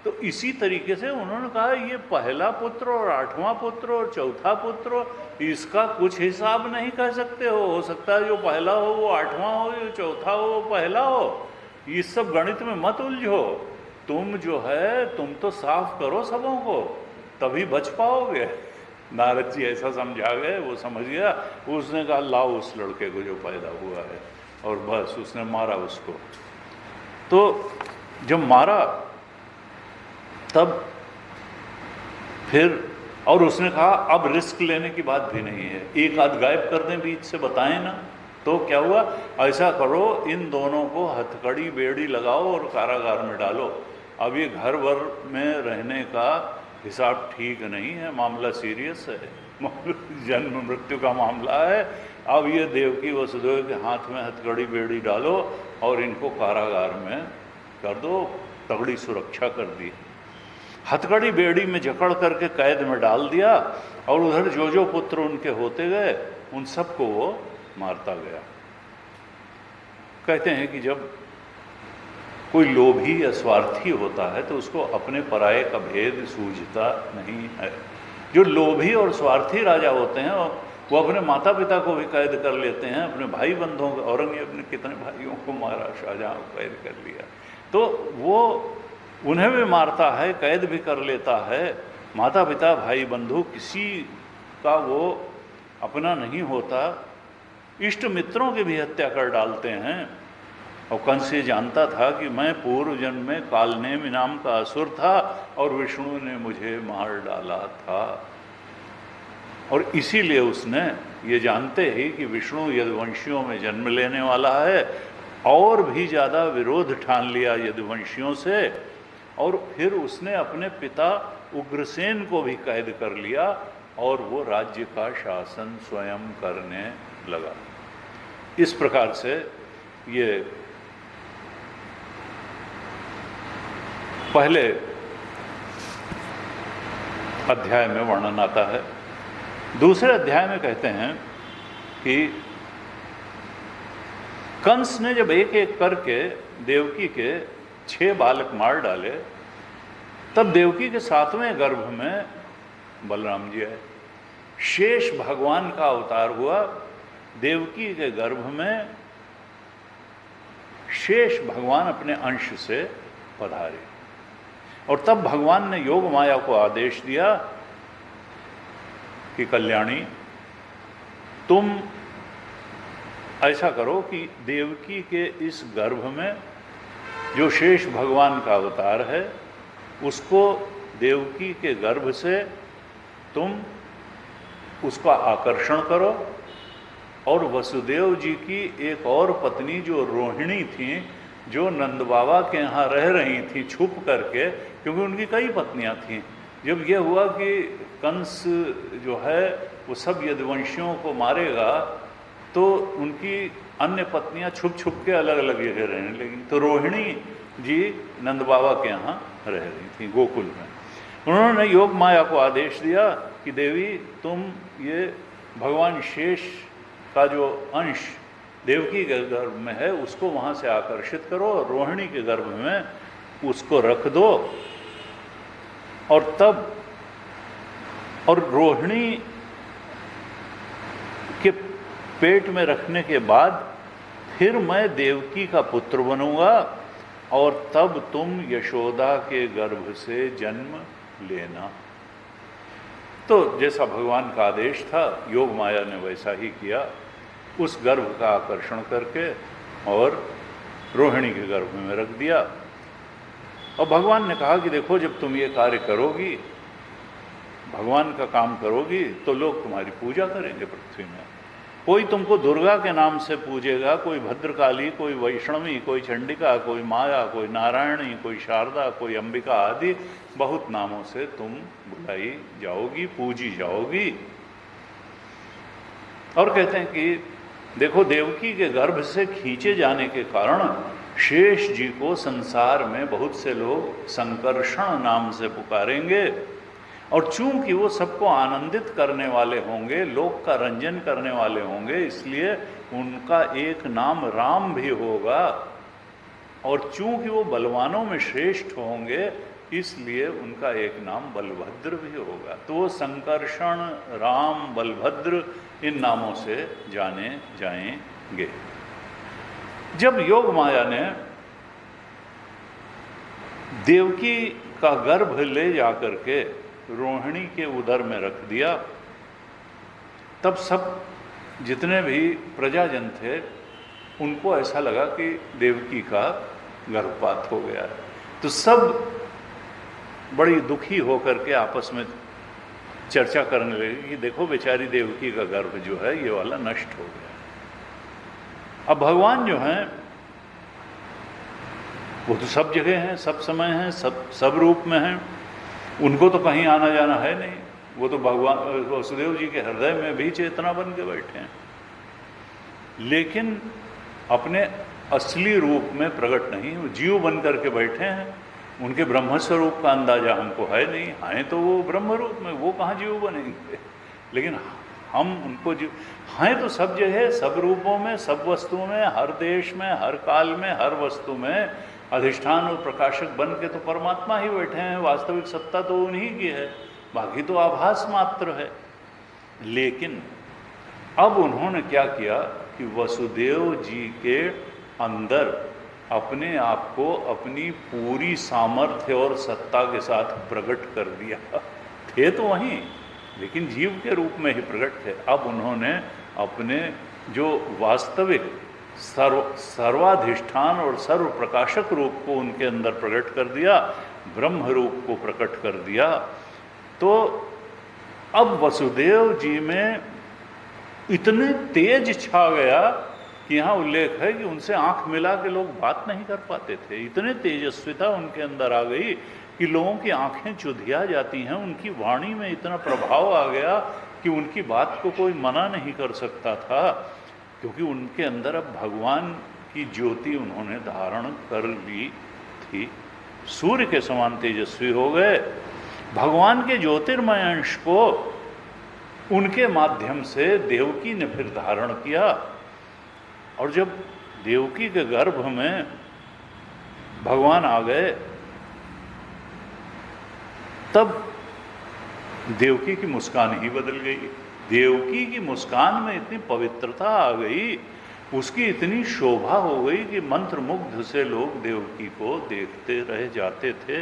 S1: तो इसी तरीके से उन्होंने कहा ये पहला पुत्र और 8वां पुत्र और चौथा पुत्र, इसका कुछ हिसाब नहीं कर सकते हो सकता है जो पहला हो वो 8वां हो, जो चौथा हो वो पहला हो। इस सब गणित में मत उलझो, तुम जो है तुम तो साफ करो सबों को, तभी बच पाओगे। नारद जी ऐसा समझा गए, वो समझ गया। उसने कहा लाओ उस लड़के को जो पैदा हुआ है, और बस उसने मारा उसको। तो जब मारा तब फिर, और उसने कहा अब रिस्क लेने की बात भी नहीं है, एक आध गायब कर दें बीच से, बताएं ना। तो क्या हुआ, ऐसा करो इन दोनों को हथकड़ी बेड़ी लगाओ और कारागार में डालो। अब ये घर वर में रहने का हिसाब ठीक नहीं है, मामला सीरियस है, जन्म मृत्यु का मामला है। अब ये देवकी वसुदेव के हाथ में हथकड़ी बेड़ी डालो और इनको कारागार में कर दो, तगड़ी सुरक्षा कर दी। हथकड़ी बेड़ी में जकड़ करके कैद में डाल दिया, और उधर जो जो पुत्र उनके होते गए उन सबको वो मारता गया। कहते हैं कि जब कोई लोभी या स्वार्थी होता है तो उसको अपने पराये का भेद सूझता नहीं है। जो लोभी और स्वार्थी राजा होते हैं वो अपने माता पिता को भी कैद कर लेते हैं, अपने भाई बंधुओं को। औरंगजेब ने कितने भाइयों को मारा, शाहजहां को कैद कर लिया, तो वो उन्हें भी मारता है, कैद भी कर लेता है। माता पिता भाई बंधु किसी का वो अपना नहीं होता, इष्ट मित्रों की भी हत्या कर डालते हैं। और कंस ये जानता था कि मैं पूर्व जन्म में कालनेमि नाम का असुर था और विष्णु ने मुझे मार डाला था, और इसीलिए उसने ये जानते ही कि विष्णु यदुवंशियों में जन्म लेने वाला है और भी ज़्यादा विरोध ठान लिया यदुवंशियों से। और फिर उसने अपने पिता उग्रसेन को भी कैद कर लिया और वो राज्य का शासन स्वयं करने लगा। इस प्रकार से ये पहले अध्याय में वर्णन आता है। दूसरे अध्याय में कहते हैं कि कंस ने जब एक एक करके देवकी के 6 बालक मार डाले, तब देवकी के 7वें गर्भ में बलराम जी आए। शेष भगवान का अवतार हुआ। देवकी के गर्भ में शेष भगवान अपने अंश से पधारे, और तब भगवान ने योग माया को आदेश दिया कि कल्याणी, तुम ऐसा करो कि देवकी के इस गर्भ में जो शेष भगवान का अवतार है उसको देवकी के गर्भ से तुम उसका आकर्षण करो, और वसुदेव जी की एक और पत्नी जो रोहिणी थी, जो नंद बाबा के यहाँ रह रही थी छुप करके, क्योंकि उनकी कई पत्नियां थीं। जब यह हुआ कि कंस जो है वो सब यदुवंशियों को मारेगा, तो उनकी अन्य पत्नियां छुप छुप के अलग अलग जगह रहने लगी। तो रोहिणी जी नंद बाबा के यहाँ रह रही थी गोकुल में। उन्होंने योग माया को आदेश दिया कि देवी, तुम ये भगवान शेष का जो अंश देवकी के गर्भ में है उसको वहाँ से आकर्षित करो, और रोहिणी के गर्भ में उसको रख दो, और तब और रोहिणी के पेट में रखने के बाद फिर मैं देवकी का पुत्र बनूंगा, और तब तुम यशोदा के गर्भ से जन्म लेना। तो जैसा भगवान का आदेश था योग माया ने वैसा ही किया, उस गर्भ का आकर्षण करके और रोहिणी के गर्भ में रख दिया। और भगवान ने कहा कि देखो, जब तुम ये कार्य करोगी, भगवान का काम करोगी, तो लोग तुम्हारी पूजा करेंगे पृथ्वी में। कोई तुमको दुर्गा के नाम से पूजेगा, कोई भद्रकाली, कोई वैष्णवी, कोई चंडिका, कोई माया, कोई नारायणी, कोई शारदा, कोई अंबिका आदि बहुत नामों से तुम बुलाई जाओगी, पूजी जाओगी। और कहते हैं कि देखो, देवकी के गर्भ से खींचे जाने के कारण शेष जी को संसार में बहुत से लोग संकर्षण नाम से पुकारेंगे, और चूंकि वो सबको आनंदित करने वाले होंगे, लोक का रंजन करने वाले होंगे, इसलिए उनका एक नाम राम भी होगा। और चूंकि वो बलवानों में श्रेष्ठ होंगे, इसलिए उनका एक नाम बलभद्र भी होगा। तो वो संकर्षण, राम, बलभद्र इन नामों से जाने जाएंगे। जब योग माया ने देवकी का गर्भ ले जाकर के रोहिणी के उदर में रख दिया, तब सब जितने भी प्रजाजन थे उनको ऐसा लगा कि देवकी का गर्भपात हो गया है। तो सब बड़ी दुखी होकर के आपस में चर्चा करने लगे कि देखो, बेचारी देवकी का गर्भ जो है ये वाला नष्ट हो गया। अब भगवान जो हैं वो तो सब जगह हैं, सब समय हैं, सब रूप में हैं, उनको तो कहीं आना जाना है नहीं। वो तो भगवान वसुदेव जी के हृदय में भी चेतना बन के बैठे हैं, लेकिन अपने असली रूप में प्रकट नहीं, वो जीव बन करके बैठे हैं। उनके ब्रह्म स्वरूप का अंदाजा हमको है नहीं, हैं तो वो ब्रह्म रूप में, वो कहाँ जीव बनेंगे। लेकिन हम उनको जीव हैं तो सब जगह, सब रूपों में, सब वस्तुओं में, हर देश में, हर काल में, हर वस्तु में अधिष्ठान और प्रकाशक बन के तो परमात्मा ही बैठे हैं, वास्तविक सत्ता तो उन्हीं की है, बाकी तो आभास मात्र है। लेकिन अब उन्होंने क्या किया कि वसुदेव जी के अंदर अपने आप को अपनी पूरी सामर्थ्य और सत्ता के साथ प्रकट कर दिया। थे तो वहीं, लेकिन जीव के रूप में ही प्रकट थे। अब उन्होंने अपने जो वास्तविक सर्वाधिष्ठान और सर्व प्रकाशक रूप को उनके अंदर प्रकट कर दिया, ब्रह्म रूप को प्रकट कर दिया। तो अब वसुदेव जी में इतने तेज छा गया कि यहाँ उल्लेख है कि उनसे आंख मिला के लोग बात नहीं कर पाते थे। इतने तेजस्विता उनके अंदर आ गई कि लोगों की आंखें चुधिया जाती हैं। उनकी वाणी में इतना प्रभाव आ गया कि उनकी बात को कोई मना नहीं कर सकता था, क्योंकि उनके अंदर अब भगवान की ज्योति उन्होंने धारण कर ली थी। सूर्य के समान तेजस्वी हो गए। भगवान के ज्योतिर्मय अंश को उनके माध्यम से देवकी ने फिर धारण किया। और जब देवकी के गर्भ में भगवान आ गए, तब देवकी की मुस्कान ही बदल गई। देवकी की मुस्कान में इतनी पवित्रता आ गई, उसकी इतनी शोभा हो गई कि मंत्रमुग्ध से लोग देवकी को देखते रह जाते थे।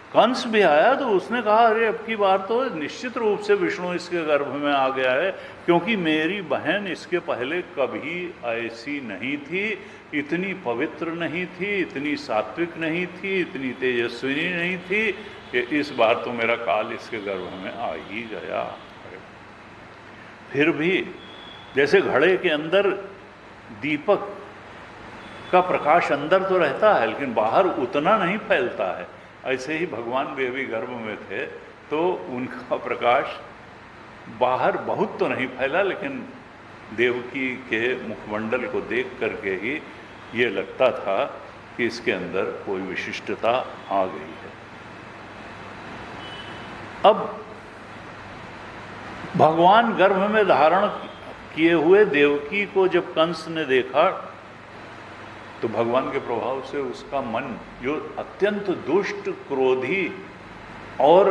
S1: कंस भी आया तो उसने कहा, अरे अब की बार तो निश्चित रूप से विष्णु इसके गर्भ में आ गया है, क्योंकि मेरी बहन इसके पहले कभी ऐसी नहीं थी, इतनी पवित्र नहीं थी, इतनी सात्विक नहीं थी, इतनी तेजस्विनी नहीं थी, कि इस बार तो मेरा काल इसके गर्भ में आ ही गया। फिर भी जैसे घड़े के अंदर दीपक का प्रकाश अंदर तो रहता है, लेकिन बाहर उतना नहीं फैलता है, ऐसे ही भगवान भी अभी गर्भ में थे तो उनका प्रकाश बाहर बहुत तो नहीं फैला, लेकिन देवकी के मुखमंडल को देख करके ही ये लगता था कि इसके अंदर कोई विशिष्टता आ गई है। अब भगवान गर्भ में धारण किए हुए देवकी को जब कंस ने देखा तो भगवान के प्रभाव से उसका मन, जो अत्यंत दुष्ट, क्रोधी और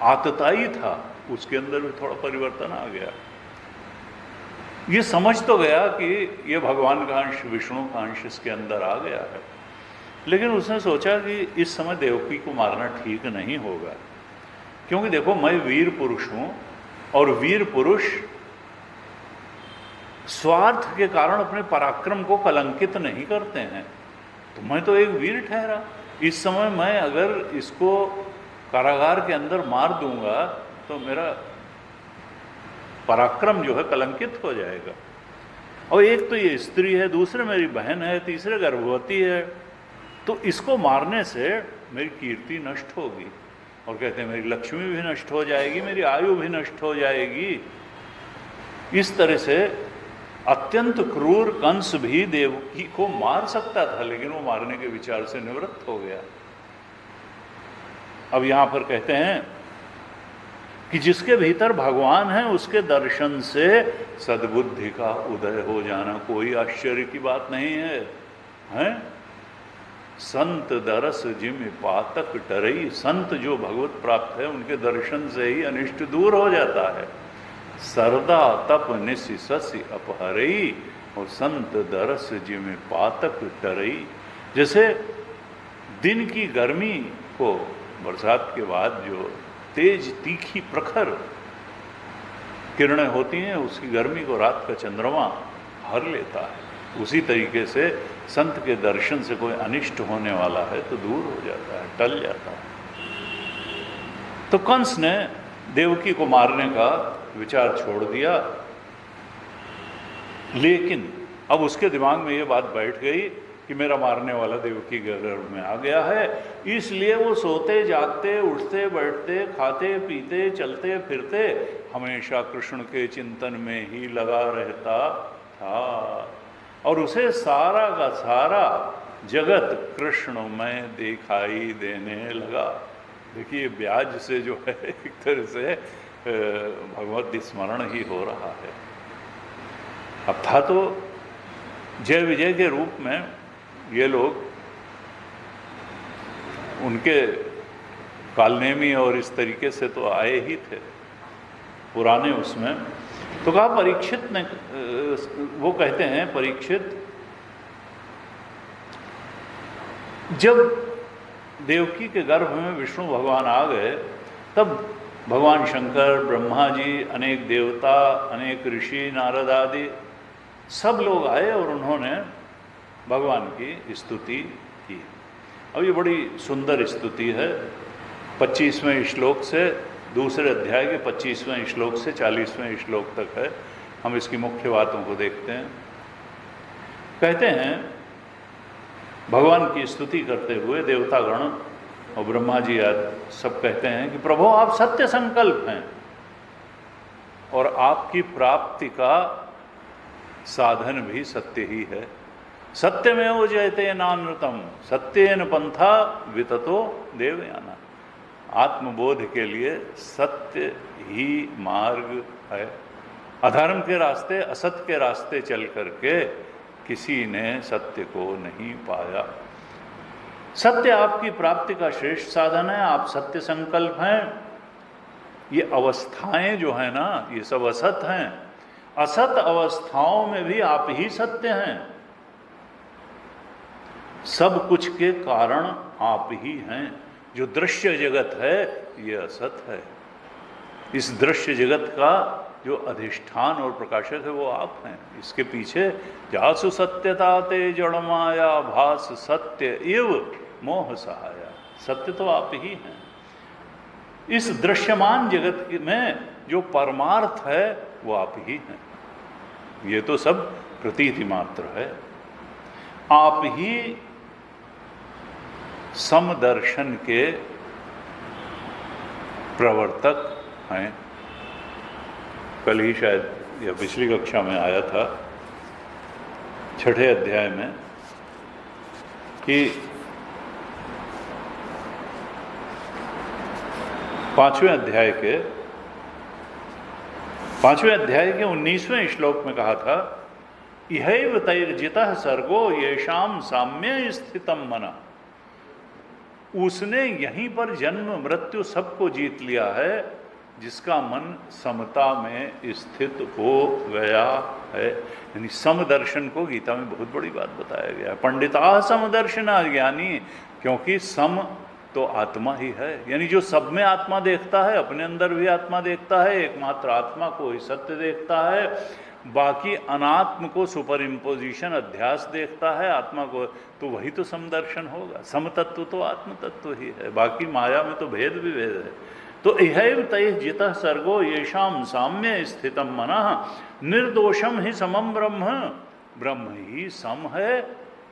S1: आतताई था, उसके अंदर भी थोड़ा परिवर्तन आ गया। ये समझ तो गया कि ये भगवान का अंश, विष्णु का अंश इसके अंदर आ गया है, लेकिन उसने सोचा कि इस समय देवकी को मारना ठीक नहीं होगा, क्योंकि देखो मैं वीर पुरुष हूं और वीर पुरुष स्वार्थ के कारण अपने पराक्रम को कलंकित नहीं करते हैं। तो मैं तो एक वीर ठहरा, इस समय मैं अगर इसको कारागार के अंदर मार दूंगा तो मेरा पराक्रम जो है कलंकित हो जाएगा। और एक तो ये स्त्री है, दूसरे मेरी बहन है, तीसरे गर्भवती है, तो इसको मारने से मेरी कीर्ति नष्ट होगी, और कहते हैं मेरी लक्ष्मी भी नष्ट हो जाएगी, मेरी आयु भी नष्ट हो जाएगी। इस तरह से अत्यंत क्रूर कंस भी देवकी को मार सकता था, लेकिन वो मारने के विचार से निवृत्त हो गया। अब यहां पर कहते हैं कि जिसके भीतर भगवान है उसके दर्शन से सद्बुद्धि का उदय हो जाना कोई आश्चर्य की बात नहीं है, हैं? संत दरस जिम पातक डरई, संत जो भगवत प्राप्त है उनके दर्शन से ही अनिष्ट दूर हो जाता है। सरदा तप निसि ससी अपहरई, और संत दरस जिम पातक डरई। जैसे दिन की गर्मी को, बरसात के बाद जो तेज तीखी प्रखर किरणें होती हैं, उसकी गर्मी को रात का चंद्रमा हर लेता है, उसी तरीके से संत के दर्शन से कोई अनिष्ट होने वाला है तो दूर हो जाता है, टल जाता है। तो कंस ने देवकी को मारने का विचार छोड़ दिया, लेकिन अब उसके दिमाग में ये बात बैठ गई कि मेरा मारने वाला देवकी के गर्भ में आ गया है, इसलिए वो सोते जागते, उठते बैठते, खाते पीते, चलते फिरते हमेशा कृष्ण के चिंतन में ही लगा रहता था, और उसे सारा का सारा जगत कृष्ण में दिखाई देने लगा। देखिए ब्याज से जो है एक तरह से भगवत स्मरण ही हो रहा है। अब था तो जय विजय के रूप में ये लोग उनके कालनेमी और इस तरीके से तो आए ही थे पुराने उसमें। तो कहा परीक्षित ने, वो कहते हैं परीक्षित, जब देवकी के गर्भ में विष्णु भगवान आ गए तब भगवान शंकर, ब्रह्मा जी, अनेक देवता, अनेक ऋषि, नारद आदि सब लोग आए और उन्होंने भगवान की स्तुति की। अब ये बड़ी सुंदर स्तुति है। 25वें श्लोक से, दूसरे अध्याय के 25वें श्लोक से 40वें श्लोक तक है। हम इसकी मुख्य बातों को देखते हैं। कहते हैं भगवान की स्तुति करते हुए देवतागण और ब्रह्मा जी आदि सब कहते हैं कि प्रभु आप सत्य संकल्प हैं और आपकी प्राप्ति का साधन भी सत्य ही है। सत्यमेव जयते नानृतम सत्येन पंथा विततो देवयाना। आत्मबोध के लिए सत्य ही मार्ग है। अधर्म के रास्ते, असत्य के रास्ते चल करके किसी ने सत्य को नहीं पाया। सत्य आपकी प्राप्ति का श्रेष्ठ साधन है। आप सत्य संकल्प हैं। ये अवस्थाएं जो है ना, ये सब असत हैं। असत अवस्थाओं में भी आप ही सत्य हैं। सब कुछ के कारण आप ही हैं। जो दृश्य जगत है ये असत है। इस दृश्य जगत का जो अधिष्ठान और प्रकाशक है वो आप हैं। इसके पीछे जासु सत्यता ते जड़माया भास सत्य इव मोह सहाया। सत्य तो आप ही हैं। इस दृश्यमान जगत में जो परमार्थ है वो आप ही हैं। ये तो सब प्रतीति मात्र है। आप ही समदर्शन के प्रवर्तक हैं। कल ही शायद या पिछली कक्षा में आया था 6ठे अध्याय में कि 5वें अध्याय के 19वें श्लोक में कहा था इहैव तैर्जितः सर्गो येषाम साम्य स्थितम मना। उसने यहीं पर जन्म मृत्यु सबको जीत लिया है जिसका मन समता में स्थित हो गया है। यानी समदर्शन को गीता में बहुत बड़ी बात बताया गया है। पंडिता समदर्शना ज्ञानी, क्योंकि सम तो आत्मा ही है। यानी जो सब में आत्मा देखता है, अपने अंदर भी आत्मा देखता है, एकमात्र आत्मा को ही सत्य देखता है, बाकी अनात्म को सुपर इम्पोजिशन अध्यास देखता है, आत्मा को, तो वही तो समदर्शन होगा। समतत्व तो आत्म तत्व ही है, बाकी माया में तो भेद भी भेद है। तो इहैव तैः जितः सर्गो येषाम साम्य स्थितम मनः निर्दोषम ही समम ब्रह्म। ब्रह्म ही सम है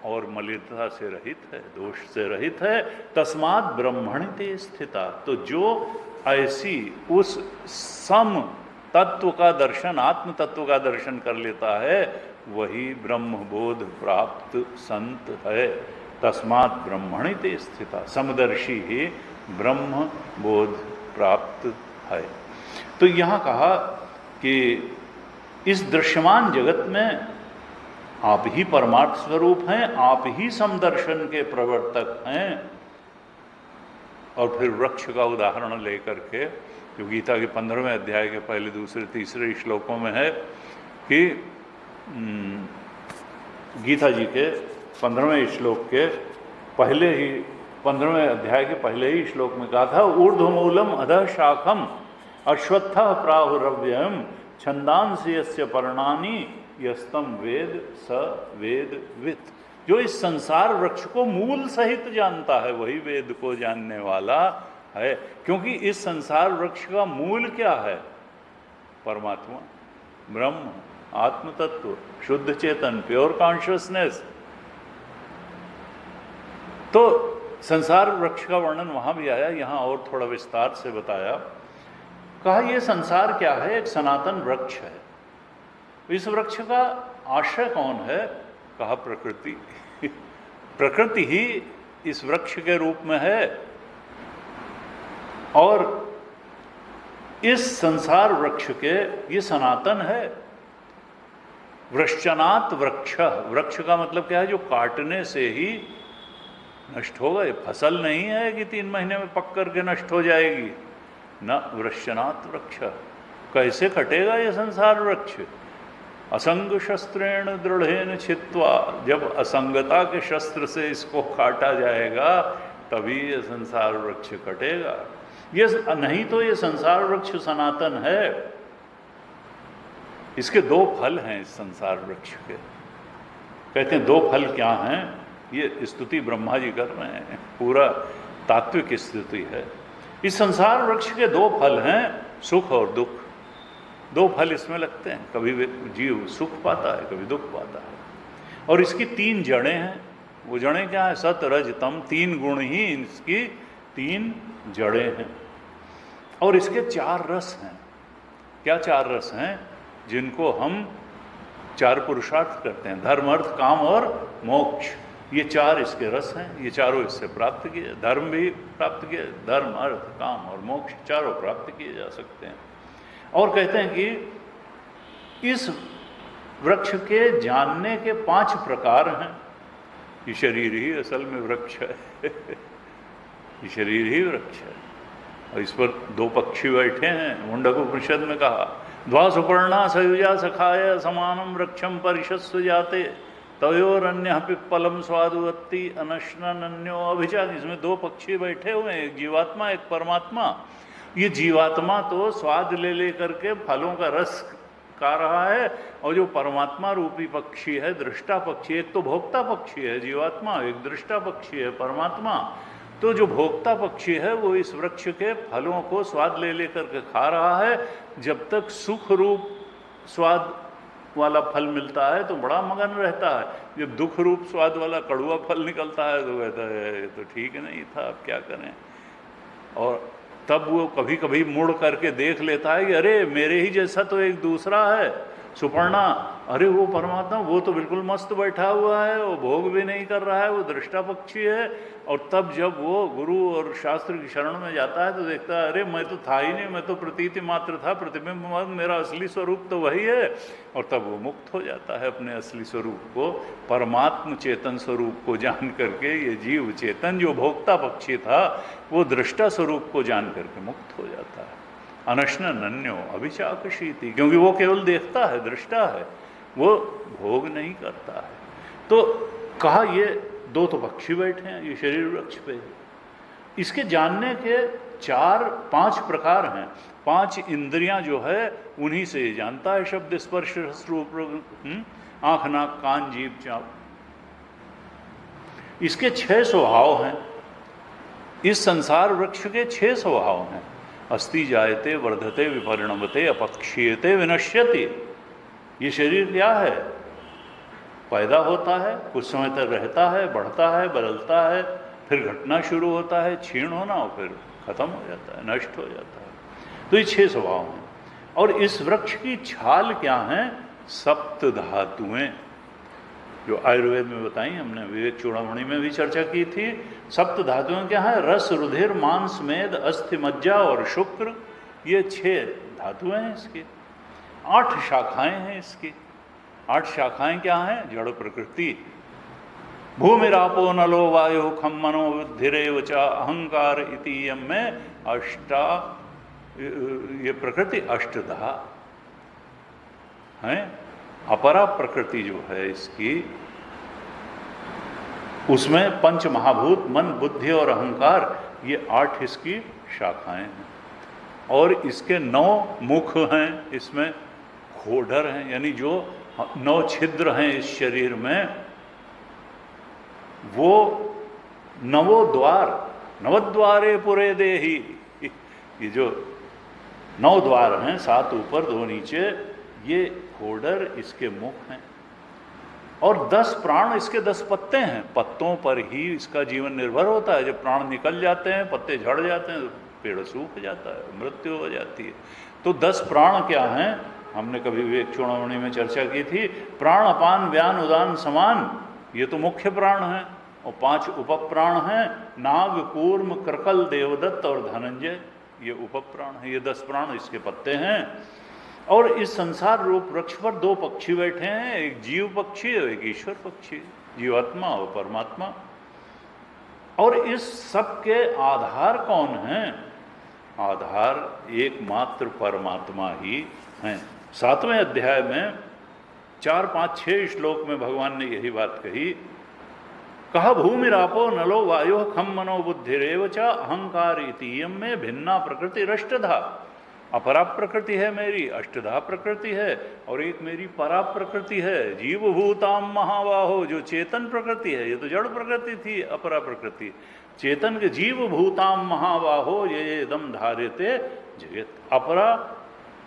S1: और मलिनता से रहित है, दोष से रहित है। तस्मात् ब्रह्मणि ते स्थिता। तो जो ऐसी उस सम तत्व का दर्शन, आत्म तत्व का दर्शन कर लेता है वही ब्रह्मबोध प्राप्त संत है। तस्मात् ब्रह्मणि ते स्थिता। समदर्शी ही ब्रह्म बोध प्राप्त है। तो यहाँ कहा कि इस दृश्यमान जगत में आप ही परमार्थ स्वरूप हैं, आप ही समदर्शन के प्रवर्तक हैं। और फिर वृक्ष का उदाहरण लेकर के, जो गीता के 15वें अध्याय के पहले, दूसरे, तीसरे श्लोकों में है कि गीता जी के 15वें श्लोक के पहले ही, 15वें अध्याय के पहले ही श्लोक में कहा था ऊर्ध्वमूलम अधः शाखम अश्वत्थः प्राहुरव्ययम छंदांसि यस्य पर्णानि यस्तम वेद स वेदवित्। जो इस संसार वृक्ष को मूल सहित जानता है वही वेद को जानने वाला है। क्योंकि इस संसार वृक्ष का मूल क्या है? परमात्मा, ब्रह्म, आत्म तत्व, शुद्ध चेतन, प्योर कॉन्शियसनेस। तो संसार वृक्ष का वर्णन वहां भी आया, यहां और थोड़ा विस्तार से बताया। कहा यह संसार क्या है? एक सनातन वृक्ष है। इस वृक्ष का आश्रय कौन है? कहा प्रकृति। प्रकृति ही इस वृक्ष के रूप में है। और इस संसार वृक्ष के, ये सनातन है। वृक्षनात् वृक्ष, वृक्ष का मतलब क्या है? जो काटने से ही नष्ट होगा। ये फसल नहीं है कि 3 महीने में पक करके नष्ट हो जाएगी। न वृक्षनात् वृक्ष, कैसे कटेगा ये संसार वृक्ष? असंग शस्त्रेण दृढ़ेन छित्वा, जब असंगता के शस्त्र से इसको काटा जाएगा तभी ये संसार वृक्ष कटेगा। ये नहीं तो ये संसार वृक्ष सनातन है। इसके 2 फल हैं इस संसार वृक्ष के। कहते हैं 2 फल क्या हैं? ये स्तुति ब्रह्मा जी कर रहे हैं, पूरा तात्विक स्तुति है। इस संसार वृक्ष के 2 फल हैं, सुख और दुख। 2 फल इसमें लगते हैं। कभी जीव सुख पाता है, कभी दुख पाता है। और इसकी 3 जड़ें हैं। वो जड़ें क्या है? सत रज तम, 3 गुण ही इसकी 3 जड़ें हैं। और इसके 4 रस हैं। क्या 4 रस हैं? जिनको हम 4 पुरुषार्थ करते हैं, धर्म अर्थ काम और मोक्ष। ये 4 इसके रस हैं। ये चारों इससे प्राप्त किए, धर्म भी प्राप्त किए, धर्म अर्थ काम और मोक्ष चारों प्राप्त किए जा सकते हैं। और कहते हैं कि इस वृक्ष के जानने के 5 प्रकार हैं। ये शरीर ही असल में वृक्ष है। ये शरीर ही वृक्ष है। और इस पर 2 पक्षी बैठे हैं। मुंडक उपनिषद में कहा, ध्वा सुपर्णा सयुजा सखाय समानम वृक्षम परिशस्व जाते तयोरन्य पिप्पलम स्वादुवत्ति अनश्नन्यो अभिजात। इसमें 2 पक्षी बैठे हुए हैं, एक जीवात्मा एक परमात्मा। ये जीवात्मा तो स्वाद ले करके फलों का रस खा रहा है, और जो परमात्मा रूपी पक्षी है, दृष्टा पक्षी, एक तो भोक्ता पक्षी है जीवात्मा, एक दृष्टा पक्षी है परमात्मा। तो जो भोक्ता पक्षी है वो इस वृक्ष के फलों को स्वाद ले करके खा रहा है। जब तक सुख रूप स्वाद वाला फल मिलता है तो बड़ा मगन रहता है। जब दुख रूप स्वाद वाला कड़वा फल निकलता है तो कहता है ये तो ठीक नहीं था, अब क्या करें। और तब वो कभी कभी मुड़ करके देख लेता है कि अरे मेरे ही जैसा तो एक दूसरा है, सुपर्णा। अरे वो परमात्मा, वो तो बिल्कुल मस्त बैठा हुआ है, वो भोग भी नहीं कर रहा है, वो दृष्टा पक्षी है। और तब जब वो गुरु और शास्त्र की शरण में जाता है तो देखता है अरे मैं तो था ही नहीं, मैं तो प्रतीति मात्र था, प्रतिबिंब मात्र, मेरा असली स्वरूप तो वही है। और तब वो मुक्त हो जाता है अपने असली स्वरूप को, परमात्म चेतन स्वरूप को जान करके। ये जीव चेतन जो भोक्ता पक्षी था वो दृष्टा स्वरूप को जान करके मुक्त हो जाता है। अनश्नन्यो अभिचाकशीति, क्योंकि वो केवल देखता है, दृष्टा है, वो भोग नहीं करता है। तो कहा ये 2 तो पक्षी बैठे हैं ये शरीर वृक्ष पे। इसके जानने के 4-5 प्रकार हैं। 5 इंद्रियां जो है उन्हीं से ये जानता है, शब्द स्पर्श रस रूप, आँख नाक कान जीभ चाँप। इसके 6 स्वभाव हैं। इस संसार वृक्ष के 6 स्वभाव हैं। अस्ति जायते वर्धते विपरिणमते अपक्षीयते विनश्यति। ये शरीर क्या है? पैदा होता है, कुछ समय तक रहता है, बढ़ता है, बदलता है, फिर घटना शुरू होता है, क्षीण होना, और फिर खत्म हो जाता है, नष्ट हो जाता है। तो ये 6 स्वभाव हैं। और इस वृक्ष की छाल क्या है? 7 धातुएं, जो आयुर्वेद में बताई हमने, विवेक चूड़ामणि में भी चर्चा की थी। 7 धातुएं क्या है? रस, रुधिर, मांस, मेद, अस्थि, मज्जा और शुक्र। ये 6 धातुएं हैं इसकी। 8 शाखाएं हैं इसकी। 8 शाखाएं क्या हैं? जड़ प्रकृति, भूमिरापो नलो वायु खम मनो बुद्धिरेव च अहंकार इति यम में अष्टा, ये प्रकृति अष्टधा है। अपरा प्रकृति जो है इसकी, उसमें 5 महाभूत मन, बुद्धि और अहंकार, ये 8 इसकी शाखाएं हैं। और इसके 9 मुख हैं, इसमें खोडर हैं, यानी जो 9 छिद्र हैं इस शरीर में, वो 9 द्वार, 9 द्वारे पुरे देही। ये जो 9 द्वार हैं, 7 ऊपर 2 नीचे, ये खोडर इसके मुख हैं। और 10 प्राण इसके 10 पत्ते हैं। पत्तों पर ही इसका जीवन निर्भर होता है। जब प्राण निकल जाते हैं, पत्ते झड़ जाते हैं, तो पेड़ सूख जाता है, मृत्यु हो जाती है। तो 10 प्राण क्या हैं? हमने कभी विवेक चूड़ामणि में चर्चा की थी। प्राण, अपान, व्यान, उदान, समान, ये तो मुख्य प्राण हैं। और 5 उपप्राण हैं, नाग, कूर्म, कृकल, देवदत्त और धनंजय, ये उपप्राण हैं। ये 10 प्राण इसके पत्ते हैं। और इस संसार रूप वृक्ष पर 2 पक्षी बैठे हैं, एक जीव पक्षी और एक ईश्वर पक्षी, जीवात्मा और परमात्मा। और इस सब के आधार कौन हैं? आधार एकमात्र परमात्मा ही हैं। 7वें अध्याय में 4, 5, 6 श्लोक में भगवान ने यही बात कही। कहा भूमिरापो नलो वायो खम मनो बुद्धिरेव च अहंकार इतीयम में भिन्ना प्रकृति अष्टधा। अपरा प्रकृति है मेरी, अष्टधा प्रकृति है, और एक मेरी परा प्रकृति है। जीव भूताम महाबाहो, जो चेतन प्रकृति है, ये तो जड़ प्रकृति थी अपरा प्रकृति। चेतन के जीव भूताम महाबाहो ये एकदम धार्यते जगत। अपरा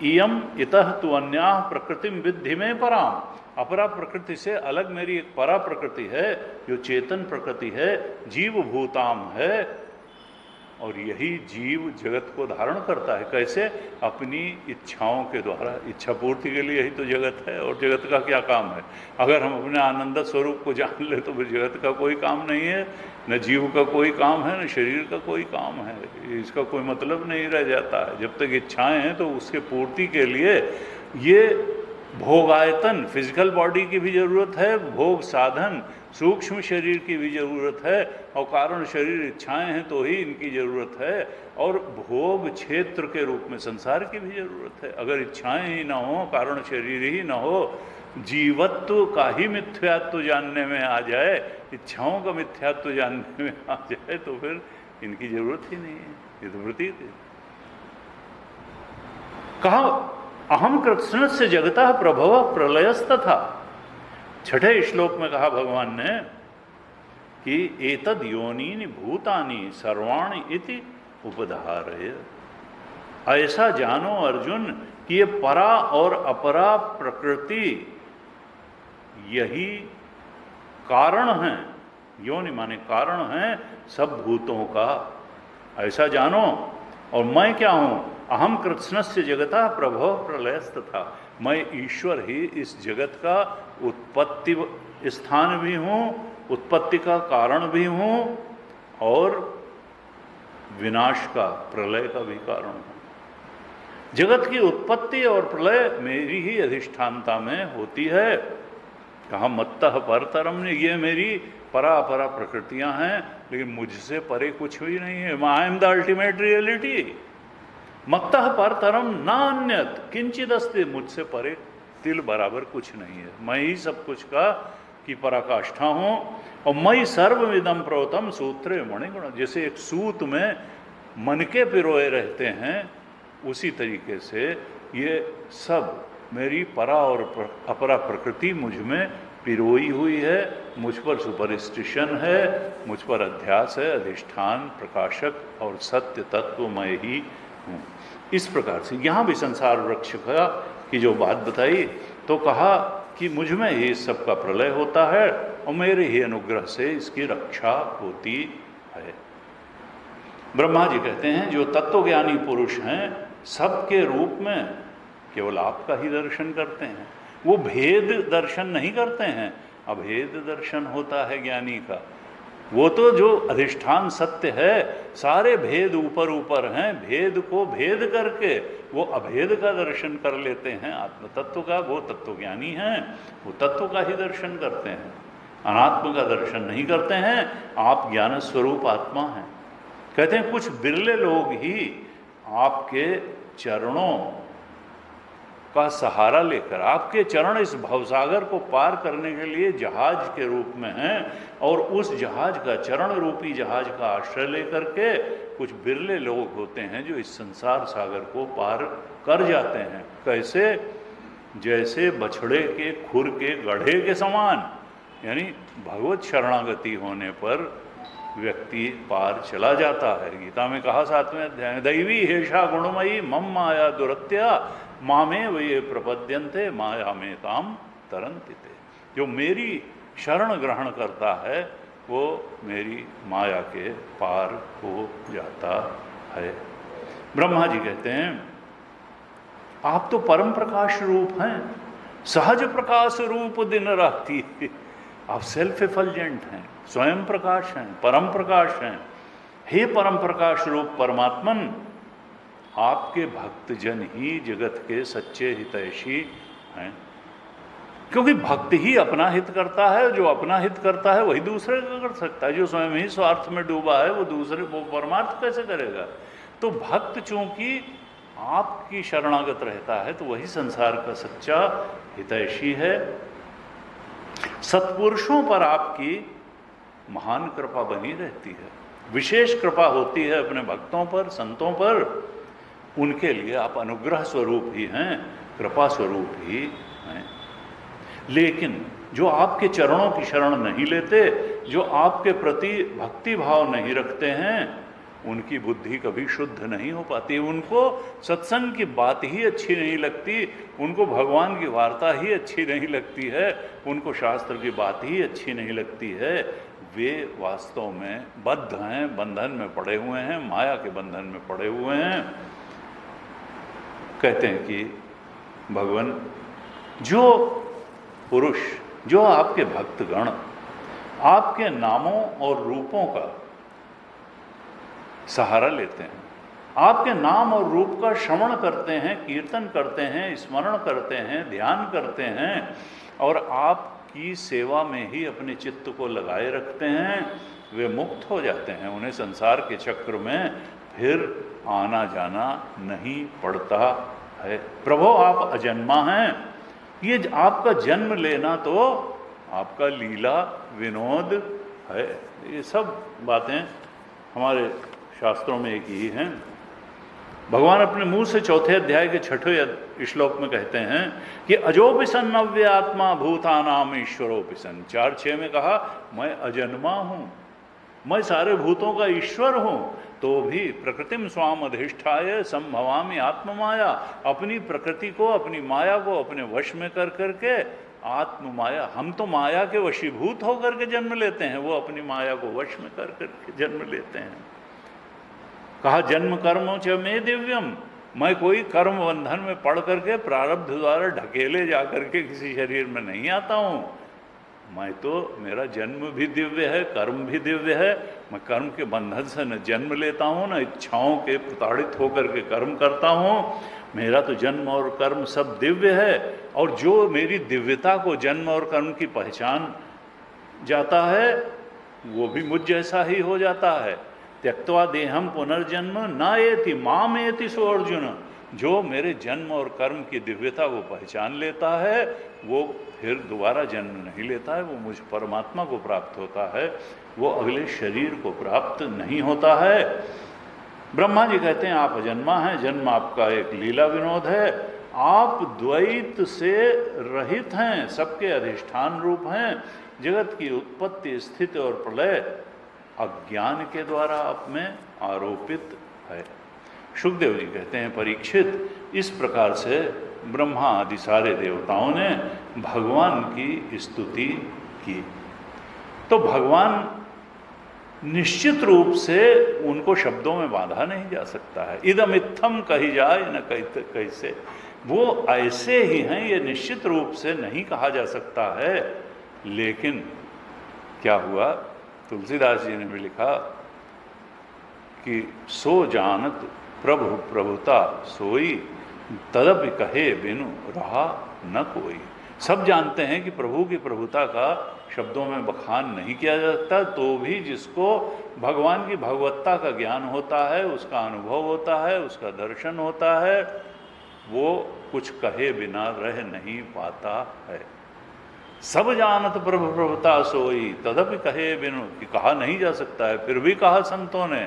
S1: इयम इतः तु अन्याः प्रकृतिम विद्धि में पराम। अपरा प्रकृति से अलग मेरी एक परा प्रकृति है जो चेतन प्रकृति है, जीव भूताम है, और यही जीव जगत को धारण करता है। कैसे? अपनी इच्छाओं के द्वारा। इच्छा पूर्ति के लिए ही तो जगत है, और जगत का क्या काम है? अगर हम अपने आनंद स्वरूप को जान ले तो फिर जगत का कोई काम नहीं है, न जीव का कोई काम है, न शरीर का कोई काम है। इसका कोई मतलब नहीं रह जाता है। जब तक इच्छाएं हैं तो उसके पूर्ति के लिए ये भोगायतन, फिजिकल बॉडी की भी जरूरत है, भोग साधन सूक्ष्म शरीर की भी जरूरत है, और कारण शरीर इच्छाएं हैं तो ही इनकी जरूरत है, और भोग क्षेत्र के रूप में संसार की भी जरूरत है। अगर इच्छाएं ही ना हो, कारण शरीर ही ना हो, जीवत्व का ही मिथ्यात्व जानने में आ जाए, इच्छाओं का मिथ्यात्व जानने में आ जाए, तो फिर इनकी जरूरत ही नहीं है। ये तो प्रतीत है। कहा अहम कृत्स्न से जगता प्रभव प्रलयस्तथा। 6ठे श्लोक में कहा भगवान ने कि एतद योनीनि भूतानि सर्वाणि इति उपधारय। ऐसा जानो अर्जुन कि ये परा और अपरा प्रकृति यही कारण है। योनि माने कारण है सब भूतों का। ऐसा जानो। और मैं क्या हूं? अहम कृत्स्नस्य जगता प्रभव प्रलयस्तथा। मैं ईश्वर ही इस जगत का उत्पत्ति स्थान भी हूँ, उत्पत्ति का कारण भी हूँ, और विनाश का, प्रलय का भी कारण हूँ। जगत की उत्पत्ति और प्रलय मेरी ही अधिष्ठानता में होती है। कहा मत्तः परतरम ने, ये मेरी परा अपरा प्रकृतियां हैं, लेकिन मुझसे परे कुछ भी नहीं है। I am the ultimate reality. मत्तः परतरम नान्यत किंचित अस्ति। मुझसे परे तिल बराबर कुछ नहीं है। मैं ही सब कुछ का की पराकाष्ठा हूँ। और मैं सर्वविदम प्रोतम सूत्रे मणिगुण। जैसे एक सूत में मनके पिरोए रहते हैं, उसी तरीके से ये सब मेरी परा और अपरा प्रकृति मुझ में पिरोई हुई है। मुझ पर सुपरस्टिशन है, मुझ पर अध्यास है, अधिष्ठान, प्रकाशक और सत्य तत्व मैं ही हूँ। इस प्रकार से यहाँ भी संसार वृक्ष का की जो बात बताई, तो कहा कि मुझ में ही सबका प्रलय होता है और मेरे ही अनुग्रह से इसकी रक्षा होती है। ब्रह्मा जी कहते हैं जो तत्वज्ञानी पुरुष हैं सबके रूप में केवल आपका ही दर्शन करते हैं। वो भेद दर्शन नहीं करते हैं, अभेद दर्शन होता है ज्ञानी का। वो तो जो अधिष्ठान सत्य है, सारे भेद ऊपर ऊपर हैं, भेद को भेद करके वो अभेद का दर्शन कर लेते हैं। आत्म तत्व का वो तत्वज्ञानी हैं, वो तत्व का ही दर्शन करते हैं, अनात्म का दर्शन नहीं करते हैं। आप ज्ञान स्वरूप आत्मा हैं। कहते हैं कुछ बिरले लोग ही आपके चरणों का सहारा लेकर, आपके चरण इस भवसागर को पार करने के लिए जहाज के रूप में हैं, और उस जहाज का, चरण रूपी जहाज का आश्रय लेकर के कुछ बिरले लोग होते हैं जो इस संसार सागर को पार कर जाते हैं। कैसे? जैसे बछड़े के खुर के गढ़े के समान, यानी भगवत शरणागति होने पर व्यक्ति पार चला जाता है। गीता में कहा 7वें अध्याय, दैवी हेषा गुणमयी मम माया दुरत्या मामे वे प्रपद्यन्ते माया में ताम तरन्ति ते। जो मेरी शरण ग्रहण करता है वो मेरी माया के पार हो जाता है। ब्रह्मा जी कहते हैं आप तो परम प्रकाश रूप हैं, सहज प्रकाश रूप दिन राती। आप सेल्फ एफल्जेंट हैं, स्वयं प्रकाश हैं, परम प्रकाश हैं। हे परम प्रकाश रूप परमात्मन, आपके भक्तजन ही जगत के सच्चे हितैषी हैं। क्योंकि भक्त ही अपना हित करता है, जो अपना हित करता है वही दूसरे का कर सकता है। जो स्वयं ही स्वार्थ में डूबा है वो परमार्थ कैसे करेगा। तो भक्त चूंकि आपकी शरणागत रहता है तो वही संसार का सच्चा हितैषी है। सत्पुरुषों पर आपकी महान कृपा बनी रहती है, विशेष कृपा होती है अपने भक्तों पर, संतों पर। उनके लिए आप अनुग्रह स्वरूप ही हैं, कृपा स्वरूप ही हैं। लेकिन जो आपके चरणों की शरण नहीं लेते, जो आपके प्रति भक्ति भाव नहीं रखते हैं, उनकी बुद्धि कभी शुद्ध नहीं हो पाती। उनको सत्संग की बात ही अच्छी नहीं लगती, उनको भगवान की वार्ता ही अच्छी नहीं लगती है, उनको शास्त्र की बात ही अच्छी नहीं लगती है। वे वास्तव में बद्ध हैं, बंधन में पड़े हुए हैं, माया के बंधन में पड़े हुए हैं। कहते हैं कि भगवान, जो पुरुष, जो आपके भक्तगण आपके नामों और रूपों का सहारा लेते हैं, आपके नाम और रूप का श्रवण करते हैं, कीर्तन करते हैं, स्मरण करते हैं, ध्यान करते हैं और आपकी सेवा में ही अपने चित्त को लगाए रखते हैं, वे मुक्त हो जाते हैं। उन्हें संसार के चक्र में फिर आना जाना नहीं पड़ता है। प्रभु आप अजन्मा हैं, ये आपका जन्म लेना तो आपका लीला विनोद है। ये सब बातें हमारे शास्त्रों में एक ही हैं। भगवान अपने मुंह से 4 अध्याय के 6वें श्लोक में कहते हैं कि अजोपिसन नव्य आत्मा भूतानाम ईश्वरोपिसन। 4:6 में कहा मैं अजन्मा हूँ, मैं सारे भूतों का ईश्वर हूँ, तो भी प्रकृतिम स्वाम अधिष्ठाय संभवामि आत्ममाया। अपनी प्रकृति को, अपनी माया को अपने वश में कर करके आत्म माया, हम तो माया के वशीभूत होकर के जन्म लेते हैं, वो अपनी माया को वश में कर करके जन्म लेते हैं। कहा जन्म कर्मों च में दिव्यम, मैं कोई कर्म बंधन में पड़ करके प्रारब्ध द्वारा ढकेले जा करके किसी शरीर में नहीं आता हूँ। मैं तो, मेरा जन्म भी दिव्य है, कर्म भी दिव्य है। मैं कर्म के बंधन से न जन्म लेता हूँ, न इच्छाओं के प्रताड़ित होकर के कर्म करता हूँ। मेरा तो जन्म और कर्म सब दिव्य है, और जो मेरी दिव्यता को, जन्म और कर्म की पहचान जाता है, वो भी मुझ जैसा ही हो जाता है। त्यक्त्वा देहम पुनर्जन्म न एति माम एति सो अर्जुन। जो मेरे जन्म और कर्म की दिव्यता को पहचान लेता है, वो फिर दोबारा जन्म नहीं लेता है, वो मुझ परमात्मा को प्राप्त होता है, वो अगले शरीर को प्राप्त नहीं होता है। ब्रह्मा जी कहते हैं आप अजन्मा हैं, जन्म आपका एक लीला विनोद है, आप द्वैत से रहित हैं, सबके अधिष्ठान रूप हैं। जगत की उत्पत्ति, स्थिति और प्रलय अज्ञान के द्वारा आप में आरोपित है। शुकदेव जी कहते हैं परीक्षित, इस प्रकार से ब्रह्मा आदि सारे देवताओं ने भगवान की स्तुति की। तो भगवान निश्चित रूप से उनको शब्दों में बांधा नहीं जा सकता है। इदम इत्थम कही जाए न कैसे, वो ऐसे ही हैं, ये निश्चित रूप से नहीं कहा जा सकता है। लेकिन क्या हुआ, तुलसीदास जी ने भी लिखा कि सो जानत प्रभु प्रभुता सोई, तदपि कहे बिनु रहा न कोई। सब जानते हैं कि प्रभु की प्रभुता का शब्दों में बखान नहीं किया जा सकता, तो भी जिसको भगवान की भगवत्ता का ज्ञान होता है, उसका अनुभव होता है, उसका दर्शन होता है, वो कुछ कहे बिना रह नहीं पाता है। सब जानत प्रभु प्रभुता सोई, तदपि कहे बिनु, कि कहा नहीं जा सकता है, फिर भी कहा संतों ने।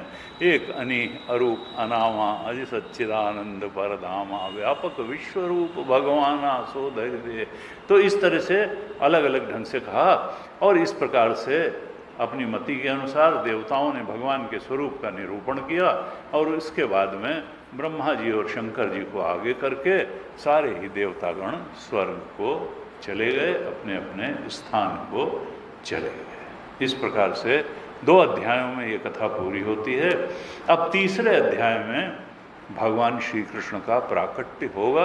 S1: एक अनी अरूप अनामा अज सच्चिदानंद परधामा, व्यापक विश्वरूप भगवाना सो धैर्य। तो इस तरह से अलग अलग ढंग से कहा, और इस प्रकार से अपनी मति के अनुसार देवताओं ने भगवान के स्वरूप का निरूपण किया। और इसके बाद में ब्रह्मा जी और शंकर जी को आगे करके सारे ही देवतागण स्वर्ग को चले गए, अपने अपने स्थान को चले गए। इस प्रकार से 2 अध्यायों में ये कथा पूरी होती है। अब तीसरे अध्याय में भगवान श्री कृष्ण का प्राकट्य होगा,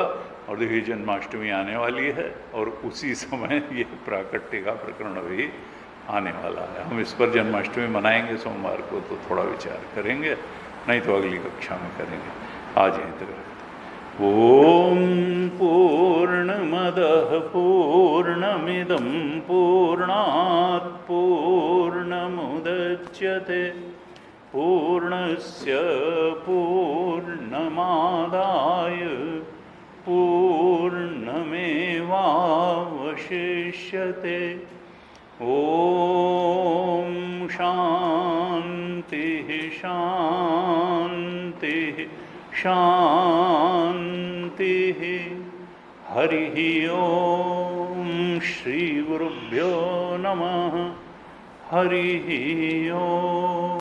S1: और देखिए जन्माष्टमी आने वाली है, और उसी समय ये प्राकट्य का प्रकरण भी आने वाला है। हम इस पर जन्माष्टमी मनाएंगे सोमवार को, तो थोड़ा विचार करेंगे, नहीं तो अगली कक्षा में करेंगे। आज यहीं तक रखते हैं। ॐ पूर्णमदः पूर्णमिदं पूर्णात् पूर्णमुदच्यते पूर्णस्य पूर्णमादाय पूर्णमेवावशिष्यते। ॐ शान्तिः शान्तिः शान्तिः। हरिः ॐ श्रीगुरुभ्यो नमः। हरिः ॐ।